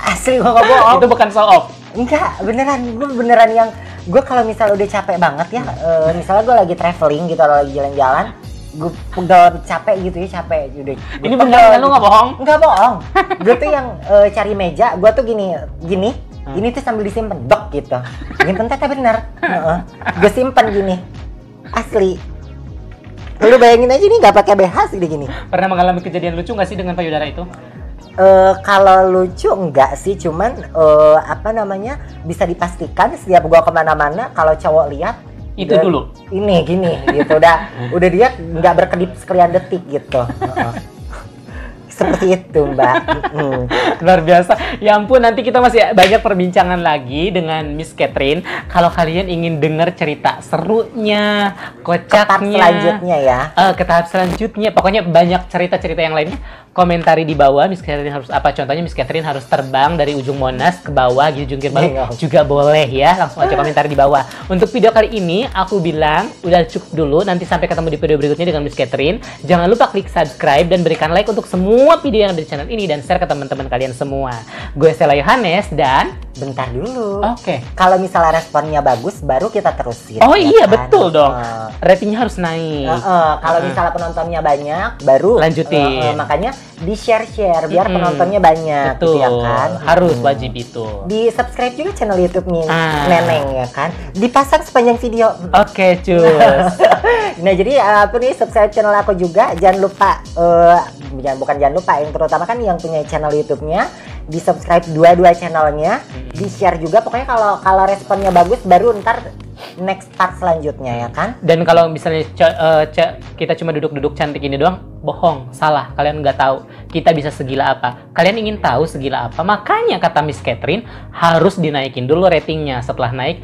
Asli, gue nggak bohong. Itu bukan show off. Enggak, gue beneran yang gue kalau misalnya udah capek banget ya, misalnya gue lagi traveling gitu atau lagi jalan-jalan, gue pegel capek gitu ya, capek udah. Ini beneran, lu nggak bohong? Nggak bohong. Gue tuh yang cari meja, gue tuh gini, ini tuh sambil disimpan, dok gitu. Nyimpen tete bener. Gue simpen gini, asli. Lu bayangin aja nih nggak pakai BH sih gini. Pernah mengalami kejadian lucu nggak sih dengan payudara itu? Kalau lucu enggak sih, cuman bisa dipastikan setiap gua kemana-mana kalau cowok lihat itu dulu ini gini gitu, udah dia nggak berkedip sekian detik gitu. Seperti itu, Mbak. Luar biasa. Ya ampun, nanti kita masih banyak perbincangan lagi dengan Miss Catherine. Kalau kalian ingin dengar cerita serunya, kocaknya, Ke tahap selanjutnya ya. Ke tahap selanjutnya, pokoknya banyak cerita-cerita yang lainnya. Komentari di bawah, Miss Catherine harus apa? Contohnya Miss Catherine harus terbang dari ujung Monas ke bawah gitu, jungkir balik juga boleh ya. Langsung aja komentari di bawah. Untuk video kali ini aku bilang udah cukup dulu. Nanti sampai ketemu di video berikutnya dengan Miss Catherine. Jangan lupa klik subscribe dan berikan like untuk semua video yang ada di channel ini dan share ke teman-teman kalian semua. Gue Stella Yohanes dan bentar dulu. Oke. Kalau misalnya responnya bagus, baru kita terusin. Oh iya, kan? betul dong. Ratingnya harus naik. Kalau misalnya penontonnya banyak, baru lanjutin. Makanya di share biar penontonnya banyak. Betul. Gitu ya kan? Harus wajib itu. Di subscribe juga channel YouTube-nya Neneng ya kan. Dipasang sepanjang video. Oke, cus. Nah jadi subscribe channel aku juga. Jangan lupa, jangan lupa, yang terutama kan yang punya channel YouTube-nya, di subscribe dua channelnya, di share juga. Pokoknya kalau responnya bagus, baru ntar next part selanjutnya ya kan. Dan kalau misalnya kita cuma duduk-duduk cantik ini doang, bohong, salah. Kalian nggak tahu kita bisa segila apa. Kalian ingin tahu segila apa, makanya kata Miss Catherine harus dinaikin dulu ratingnya. Setelah naik,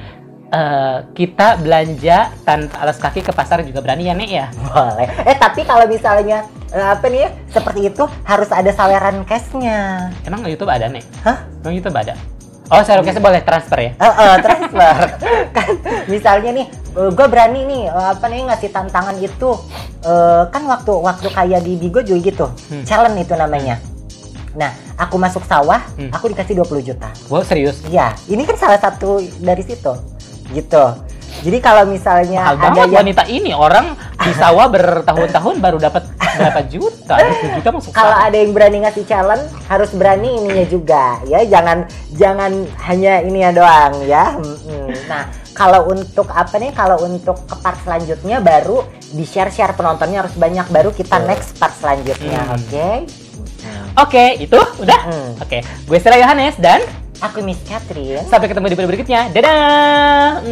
kita belanja tanpa alas kaki ke pasar juga berani ya, Nek ya? Boleh. Tapi kalau misalnya apa nih ya, seperti itu harus ada saweran cashnya. Emang YouTube ada, Nek? Hah? Emang YouTube ada? Oh, saweran cashnya boleh transfer ya? Transfer. Kan misalnya nih, gue berani nih apa nih ngasih tantangan itu, kan waktu kayak di Bigo juga gitu, challenge itu namanya. Nah, aku masuk sawah, aku dikasih 20 juta. Wow, serius? Iya, ini kan salah satu dari situ, gitu. Jadi kalau misalnya mahal ada banget wanita ini, orang di sawah bertahun-tahun baru dapat berapa juta? 20 juta masuk kalau sawah. ada yang berani ngasih challenge, harus berani ininya juga, ya. Jangan hanya ini ya doang, ya. Nah, kalau untuk apa nih? Kalau untuk ke part selanjutnya baru di share penontonnya harus banyak, baru kita next part selanjutnya, oke? Oke, itu udah. Oke, gue Sarah Yohanes dan Aku Miss Catherine. sampai ketemu di video berikutnya. Dadah.